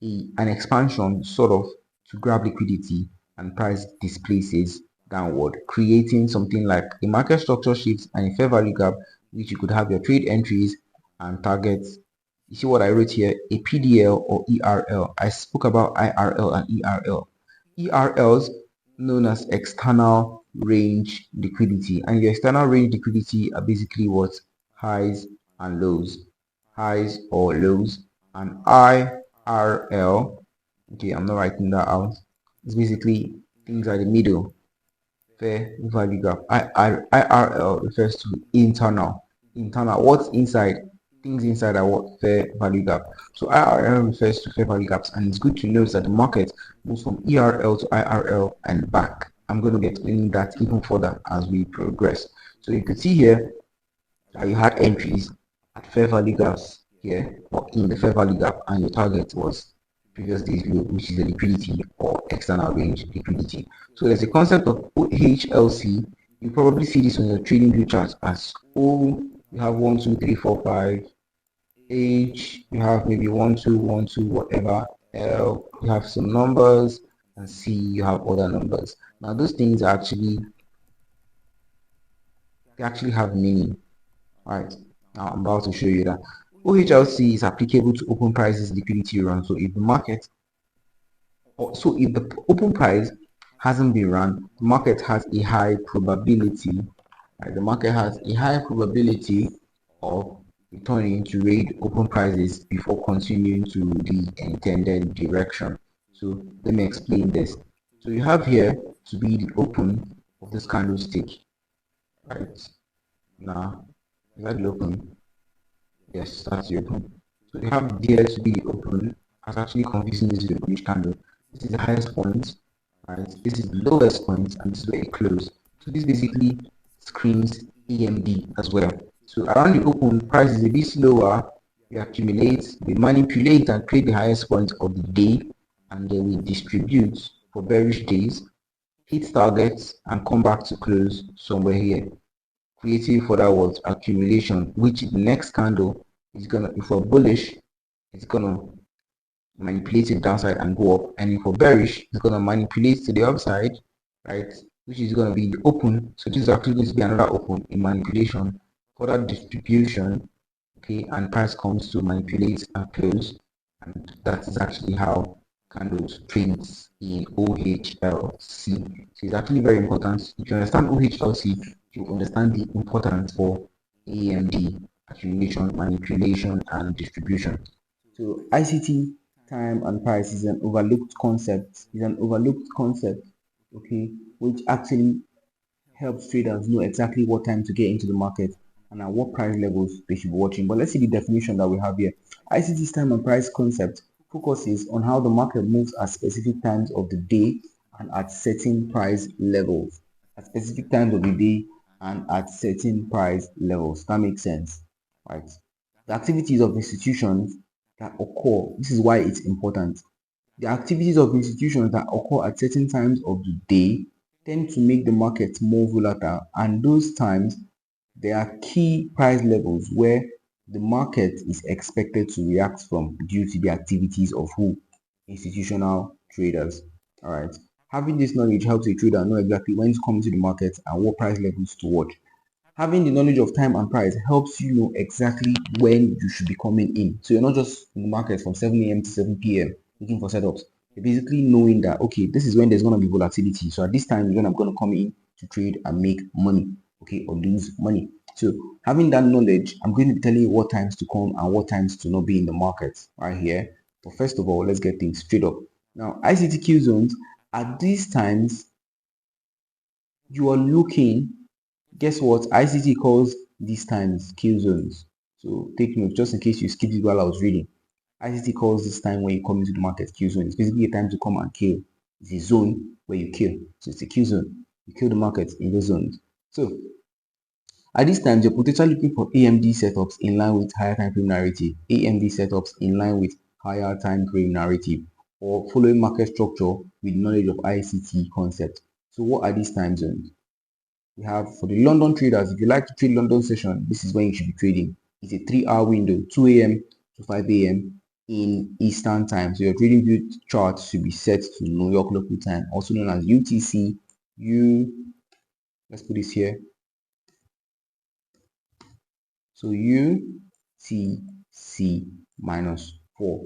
an expansion sort of to grab liquidity, and price displaces downward, creating something like a market structure shift and a fair value gap, which you could have your trade entries and targets. You see what I wrote here? A PDL or ERL. I spoke about IRL and ERL. ERLs known as external range liquidity, and your external range liquidity are basically what? Highs and lows, highs or lows. And IRL, okay, I'm not writing that out, it's basically things at the middle, fair value gap. IRL refers to internal, what's inside, things inside are what? Fair value gap. So IRL refers to fair value gaps, and it's good to note that the market moves from ERL to IRL and back. I'm going to be explaining that even further as we progress. So you can see here that you had entries at fair value gaps here, or in the fair value gap, and your target was previous day's low, which is the liquidity or external range liquidity. So there's a concept of OHLC. You probably see this on your trading view chart as O. You have 1, 2, 3, 4, 5. H, you have maybe 1, 2, 1, 2, whatever. L, you have some numbers, and C, you have other numbers. Now those things are they actually have meaning. Right, now I'm about to show you that OHLC is applicable to open prices liquidity run. So if the open price hasn't been run, the market has a high probability, right? The market has a high probability of returning to raid open prices before continuing to the intended direction. So let me explain this. So you have here to be the open of this candlestick, right? Now, is that the open? Yes, that's the open. So you have there to be the open. As actually confusing this with bullish candle. This is the highest point, right? This is the lowest point, and this is where it closed. So this basically screams AMD as well. So around the open, price is a bit slower. We accumulate, we manipulate, and create the highest point of the day, and then we distribute for bearish days, hit targets, and come back to close somewhere here, creating further what? Accumulation, which the next candle is gonna, if we're bullish, it's gonna manipulate it downside and go up, and if we're bearish, it's gonna manipulate to the upside, right? Which is gonna be the open. So this is actually going to be another open in manipulation, further distribution, okay, and price comes to manipulate and close, and that is actually how candles trades in OHLC. So it's actually very important. If you understand OHLC, you understand the importance for AMD, accumulation, manipulation, and distribution. So ICT, time and price, is an overlooked concept. Okay, which actually helps traders know exactly what time to get into the market and at what price levels they should be watching. But let's see the definition that we have here. ICT's time and price concept focuses on how the market moves at specific times of the day and at certain price levels. At specific times of the day and at certain price levels. That makes sense, right? The activities of institutions that occur, this is why it's important. The activities of institutions that occur at certain times of the day tend to make the market more volatile, and those times there are key price levels where the market is expected to react from due to the activities of who? Institutional traders. All right. Having this knowledge helps a trader know exactly when to come into the market and what price levels to watch. Having the knowledge of time and price helps you know exactly when you should be coming in. So you're not just in the market from 7 a.m. to 7 p.m. looking for setups. You're basically knowing that, okay, this is when there's going to be volatility. So at this time, you're going to come in to trade and make money, okay, or lose money. So having that knowledge, I'm going to be telling you what times to come and what times to not be in the market right here. But first of all, let's get things straight up. Now, ICT zones, at these times, you are looking. Guess what? ICT calls these times kill zones. So take note, just in case you skipped it while I was reading. ICT calls this time when you come into the market kill zone. It's basically a time to come and kill. It's a zone where you kill. So it's a kill zone. You kill the market in those zones. So at this time, you're potentially looking for AMD setups in line with higher time frame narrative, AMD setups in line with higher time frame narrative, or following market structure with knowledge of ICT concept. So what are these time zones? We have for the London traders, if you like to trade London session, this is when you should be trading. It's a 3-hour window, 2 a.m. to 5 a.m. in Eastern time. So your trading view chart should be set to New York local time, also known as UTC. Let's put this here. So UTC -4.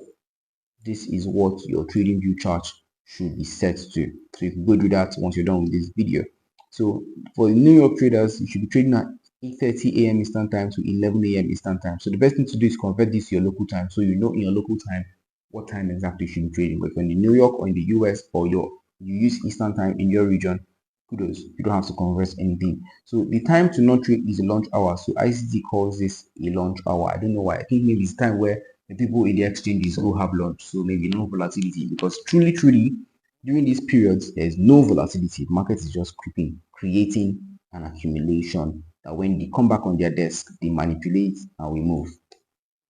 This is what your trading view chart should be set to. So you can go do that once you're done with this video. So for the New York traders, you should be trading at 8:30 a.m. Eastern time to 11 a.m. Eastern time. So the best thing to do is convert this to your local time, so you know in your local time what time exactly you should be trading. But if you're in New York or in the US, or you use Eastern time in your region, kudos, you don't have to convert anything. So the time to not trade is a launch hour. So ICT calls this a launch hour. I don't know why. I think maybe it's time where the people in the exchanges go have lunch, so maybe no volatility, because truly during these periods there's no volatility. The market is just creating an accumulation that when they come back on their desk, they manipulate and we move.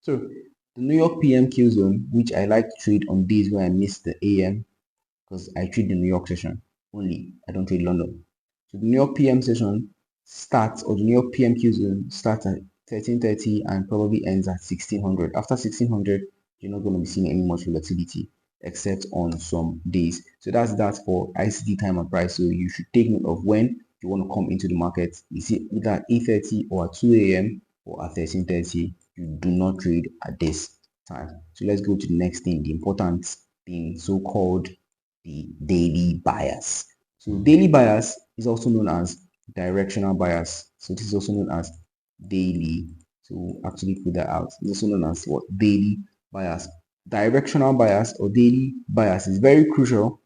So the New York PM kill zone, which I like to trade on days where I miss the AM, because I trade the New York session only, I don't trade London. So the New York PM session starts, or the New York PM kill zone starts at 13:30 and probably ends at 1600. After 1600, you're not going to be seeing any much volatility except on some days. So that's that for ICT time and price. So you should take note of when you want to come into the market. You see either at 8:30 or at 2 a.m. or at 13:30. You do not trade at this time. So let's go to the next thing, the important thing, so-called the daily bias. So daily bias is also known as directional bias. So this is also known as daily. So actually put that out. It's also known as what? Daily bias. Directional bias or daily bias is very crucial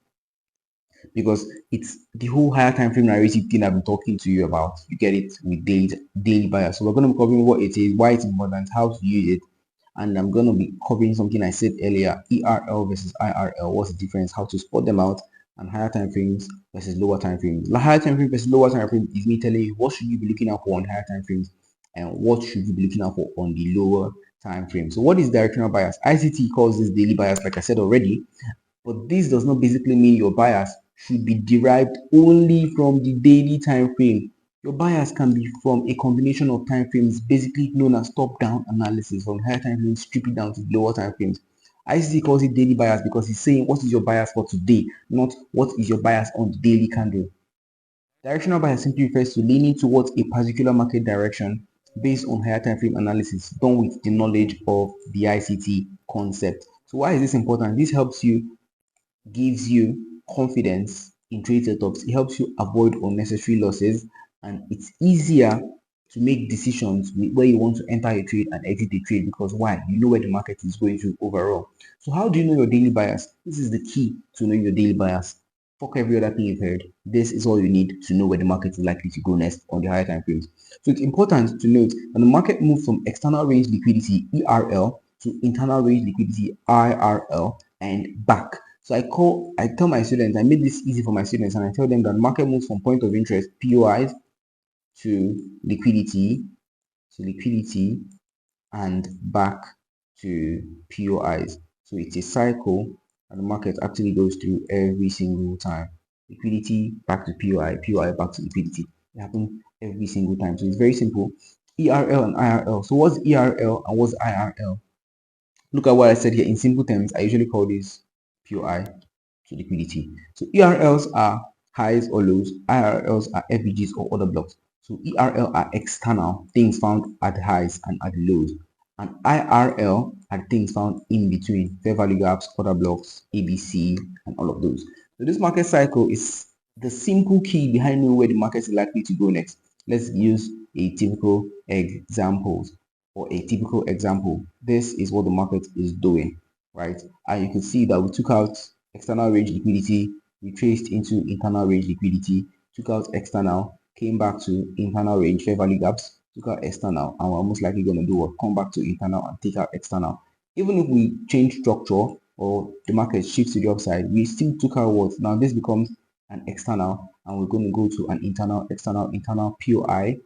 because it's the whole higher time frame narrative thing I've been talking to you about. You get it with daily bias. So we're going to be covering what it is, why it's important, how to use it, and I'm going to be covering something I said earlier: ERL versus IRL. What's the difference? How to spot them out, and higher time frames versus lower time frames. Higher time frame versus lower time frame is me telling you what should you be looking out for on higher time frames and what should you be looking out for on the lower time frame. So what is directional bias? ICT calls this daily bias, like I said already, but this does not basically mean your bias should be derived only from the daily time frame. Your bias can be from a combination of time frames, basically known as top-down analysis, from higher time frames, strip it down to lower time frames. ICT calls it daily bias because he's saying what is your bias for today, not what is your bias on the daily candle. Directional bias simply refers to leaning towards a particular market direction based on higher time frame analysis done with the knowledge of the ICT concept. So why is this important? This helps you, gives you confidence in trade setups. It helps you avoid unnecessary losses, and it's easier to make decisions where you want to enter a trade and exit a trade, because why? You know where the market is going to overall. So how do you know your daily bias? This is the key to knowing your daily bias. Fuck every other thing you've heard. This is all you need to know where the market is likely to go next on the higher time frames. So it's important to note that the market moves from external range liquidity ERL to internal range liquidity IRL and back. So I tell my students, I made this easy for my students, and I tell them that market moves from point of interest POIs to liquidity and back to POIs. So it's a cycle and the market actually goes through every single time. Liquidity back to POI, POI back to liquidity. It happens every single time. So it's very simple. ERL and IRL. So what's ERL and what's IRL? Look at what I said here in simple terms. I usually call this POI to liquidity. So ERLs are highs or lows, IRLs are FVGs or other blocks. So ERL are external, things found at highs and at lows, and IRL are things found in between, fair value gaps, order blocks, ABC, and all of those. So this market cycle is the simple key behind knowing where the market is likely to go next. Let's use a typical example. This is what the market is doing, right? And you can see that we took out external range liquidity, we traced into internal range liquidity, took out external, came back to internal range fair value gaps, took out external, and we're most likely going to do what? Come back to internal and take out external. Even if we change structure or the market shifts to the upside, we still took out what? Now this becomes an external, and we're going to go to an internal, external, internal, POI,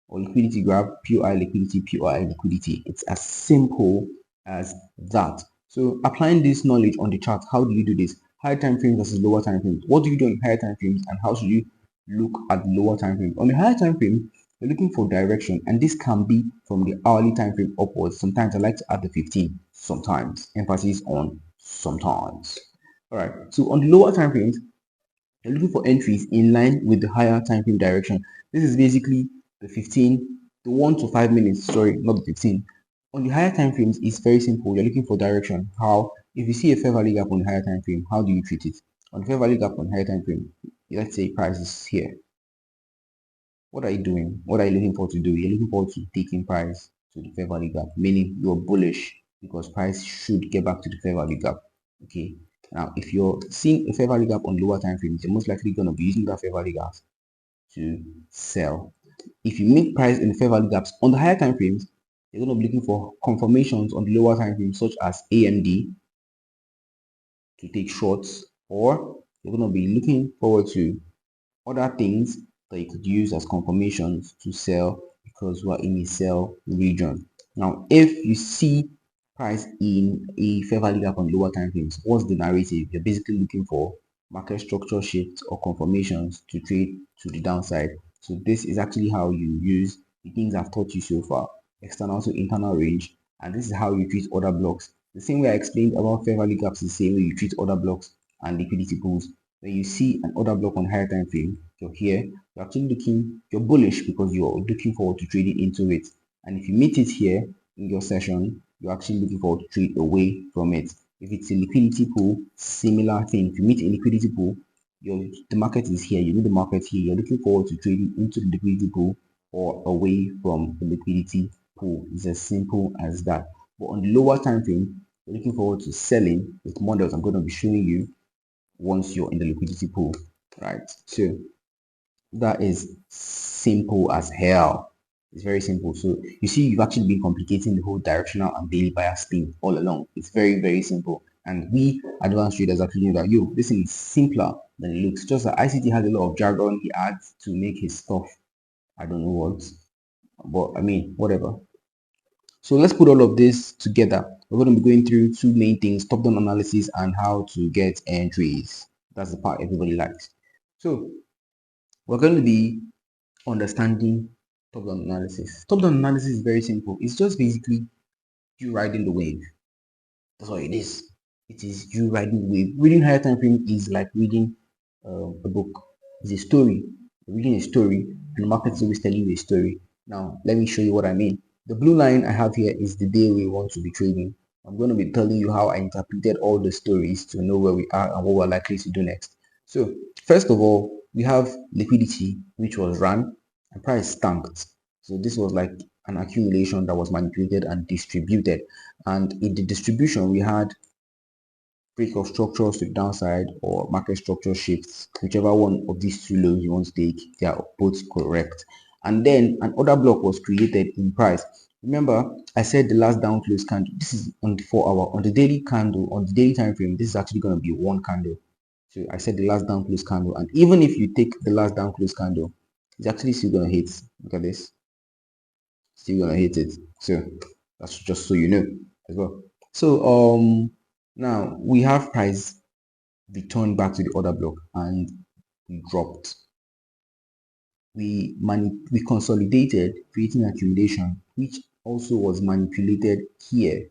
or liquidity grab, POI liquidity, POI liquidity. It's as simple as that. So applying this knowledge on the chart, how do you do this? Higher time frames versus lower time frames. What do you do in higher time frames, and how should you look at lower time frames? On the higher time frame, you're looking for direction, and this can be from the hourly time frame upwards. Sometimes I like to add the 15, sometimes, emphasis on sometimes. All right, so on the lower time frames, you're looking for entries in line with the higher time frame direction. This is basically the 15, the 1 to 5 minutes, sorry, not the 15. On the higher time frames, it's very simple. You're looking for direction. How? If you see a fair value gap on the higher time frame, how do you treat it? On the fair value gap on the higher time frame, let's say price is here. What are you doing? What are you looking forward to do? You're looking forward to taking price to the fair value gap, meaning you're bullish because price should get back to the fair value gap. Okay. Now, if you're seeing a fair value gap on lower time frames, you're most likely going to be using that fair value gap to sell. If you make price in the fair value gaps on the higher time frames, you're going to be looking for confirmations on the lower time frames, such as AMD, to take shorts, or you're going to be looking forward to other things that you could use as confirmations to sell because we're in a sell region. Now, if you see price in a fair value gap on lower time frames, what's the narrative? You're basically looking for market structure shifts or confirmations to trade to the downside. So this is actually how you use the things I've taught you so far, external to internal range, and this is how you treat other blocks. The same way I explained about fair value gaps is the same way you treat other blocks and liquidity pools. When you see an order block on higher time frame, you're here, you're actually looking, you're bullish because you're looking forward to trading into it. And if you meet it here in your session, you're actually looking forward to trade away from it. If it's a liquidity pool, similar thing. If you meet a liquidity pool, the market is here, you need the market here, you're looking forward to trading into the liquidity pool or away from the liquidity pool. It's as simple as that. But on the lower time frame, you're looking forward to selling with models I'm going to be showing you once you're in the liquidity pool, right? So that is simple as hell. It's very simple. So you see, you've actually been complicating the whole directional and daily bias thing all along. It's very, very simple. And we advanced traders actually know that, yo, this thing is simpler than it looks. Just that ICT has a lot of jargon he adds to make his stuff, I don't know what, but I mean, whatever. So let's put all of this together. We're going to be going through two main things, top-down analysis and how to get entries. That's the part everybody likes. So we're going to be understanding top-down analysis. Top-down analysis is very simple. It's just basically you riding the wave. That's all it is. It is you riding the wave. Reading higher time frame is like reading a book. It's a story. You're reading a story, and the market is always telling you a story. Now, let me show you what I mean. The blue line I have here is the day we want to be trading. I'm going to be telling you how I interpreted all the stories to know where we are and what we're likely to do next. So, first of all, we have liquidity, which was run, and price tanked. So this was like an accumulation that was manipulated and distributed. And in the distribution, we had break of structures to the downside or market structure shifts, whichever one of these two lows you want to take, they are both correct. And then an order block was created in price. Remember, I said the last down close candle. This is on the 4 hour. On the daily candle, on the daily time frame, this is actually going to be one candle. So I said the last down close candle, and even if you take the last down close candle, it's actually still going to hit. Look at this, still going to hit it. So that's just so you know as well. So now we have price returned back to the order block and we dropped. We consolidated, creating accumulation, which also was manipulated here,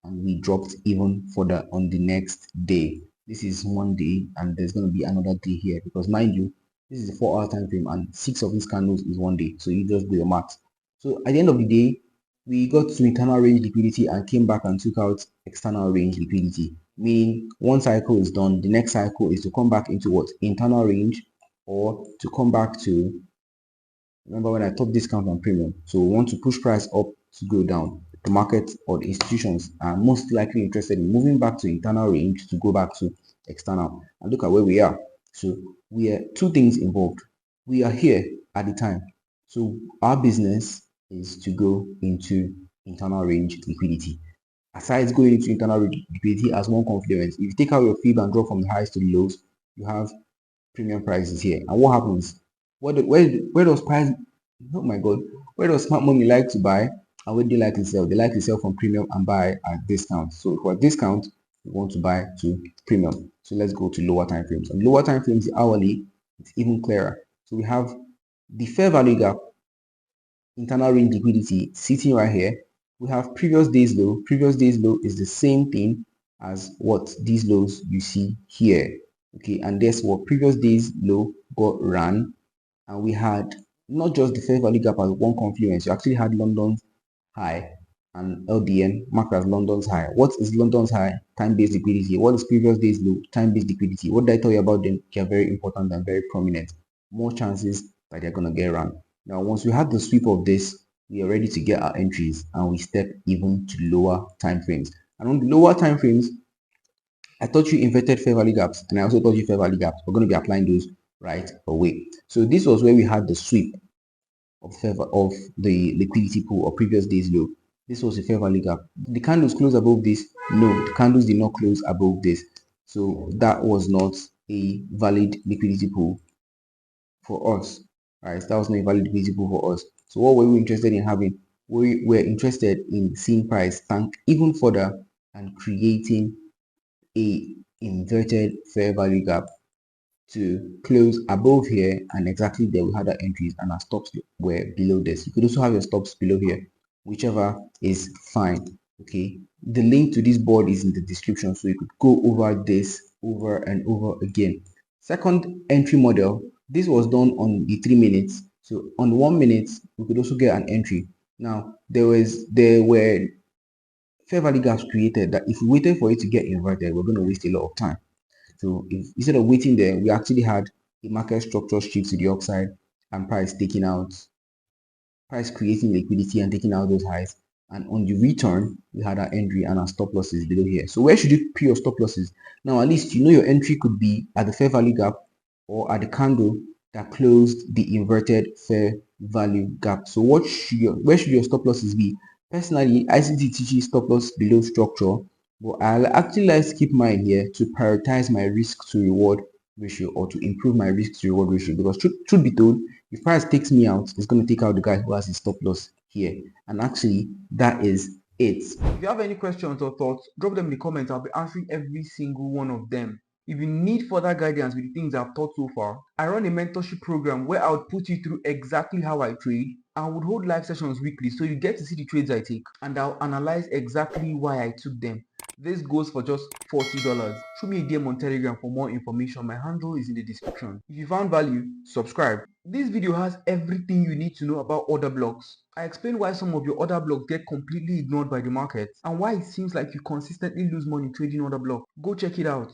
and we dropped even further on the next day. This is one day, and there's going to be another day here because, mind you, this is a 4 hour time frame, and 6 of these candles is one day. So you just do your math. So at the end of the day, we got to internal range liquidity and came back and took out external range liquidity. Meaning, one cycle is done, the next cycle is to come back into what? Internal range, or to come back to, remember when I talked discount and premium. So we want to push price up to go down. The market or the institutions are most likely interested in moving back to internal range to go back to external. And look at where we are. So we are two things involved. We are here at the time. So our business is to go into internal range liquidity. Aside going into internal range liquidity as one confluence, if you take out your fib and drop from the highs to the lows, you have premium prices here. And what happens? Where does price, oh my god, where does smart money like to buy and where do they like to sell? They like to sell from premium and buy at discount. So for discount, we want to buy to premium. So let's go to lower time frames. And lower time frames, the hourly, it's even clearer. So we have the fair value gap, internal range liquidity sitting right here. We have previous day's low. Previous day's low is the same thing as what these lows you see here. Okay, and guess what? Previous day's low got ran, and we had not just the fair value gap as one confluence. You actually had London's high and LDN marked as London's high. What is London's high? Time-based liquidity. What is previous day's low? Time-based liquidity. What did I tell you about them? They are very important and very prominent. More chances that they're gonna get run. Now, once we have the sweep of this, we are ready to get our entries and we step even to lower time frames. And on the lower time frames, I taught you inverted fair value gaps, and I also taught you fair value gaps. We're going to be applying those right away. So this was where we had the sweep of the liquidity pool or previous day's low. This was a fair value gap. The candles close above this? No, the candles did not close above this. So that was not a valid liquidity pool for us. Right, that was not a valid liquidity pool for us. So what were we interested in having? We were interested in seeing price tank even further and creating a inverted fair value gap to close above here, and exactly there we had our entries and our stops were below this. You could also have your stops below here, whichever is fine. Okay, the link to this board is in the description, so you could go over this over and over again. Second entry model, this was done on the 3 minutes. So on 1 minute we could also get an entry. Now there were fair value gaps created that if we waited for it to get inverted, we're going to waste a lot of time. So instead of waiting there, we actually had a market structure shift to the upside and price creating liquidity and taking out those highs. And on the return, we had our entry and our stop losses below here. So where should you put your stop losses? Now, at least you know your entry could be at the fair value gap or at the candle that closed the inverted fair value gap. So where should your stop losses be? Personally, ICT teaches stop loss below structure, but I'll actually like to keep mine here to prioritize my risk to reward ratio or to improve my risk to reward ratio, because truth be told, if price takes me out, it's going to take out the guy who has his stop loss here. And actually, that is it. If you have any questions or thoughts, drop them in the comments. I'll be answering every single one of them. If you need further guidance with the things I've taught so far, I run a mentorship program where I would put you through exactly how I trade. I would hold live sessions weekly so you get to see the trades I take, and I'll analyze exactly why I took them. This goes for just $40. Shoot me a DM on Telegram for more information. My handle is in the description. If you found value, subscribe. This video has everything you need to know about order blocks. I explain why some of your order blocks get completely ignored by the market and why it seems like you consistently lose money trading order blocks. Go check it out.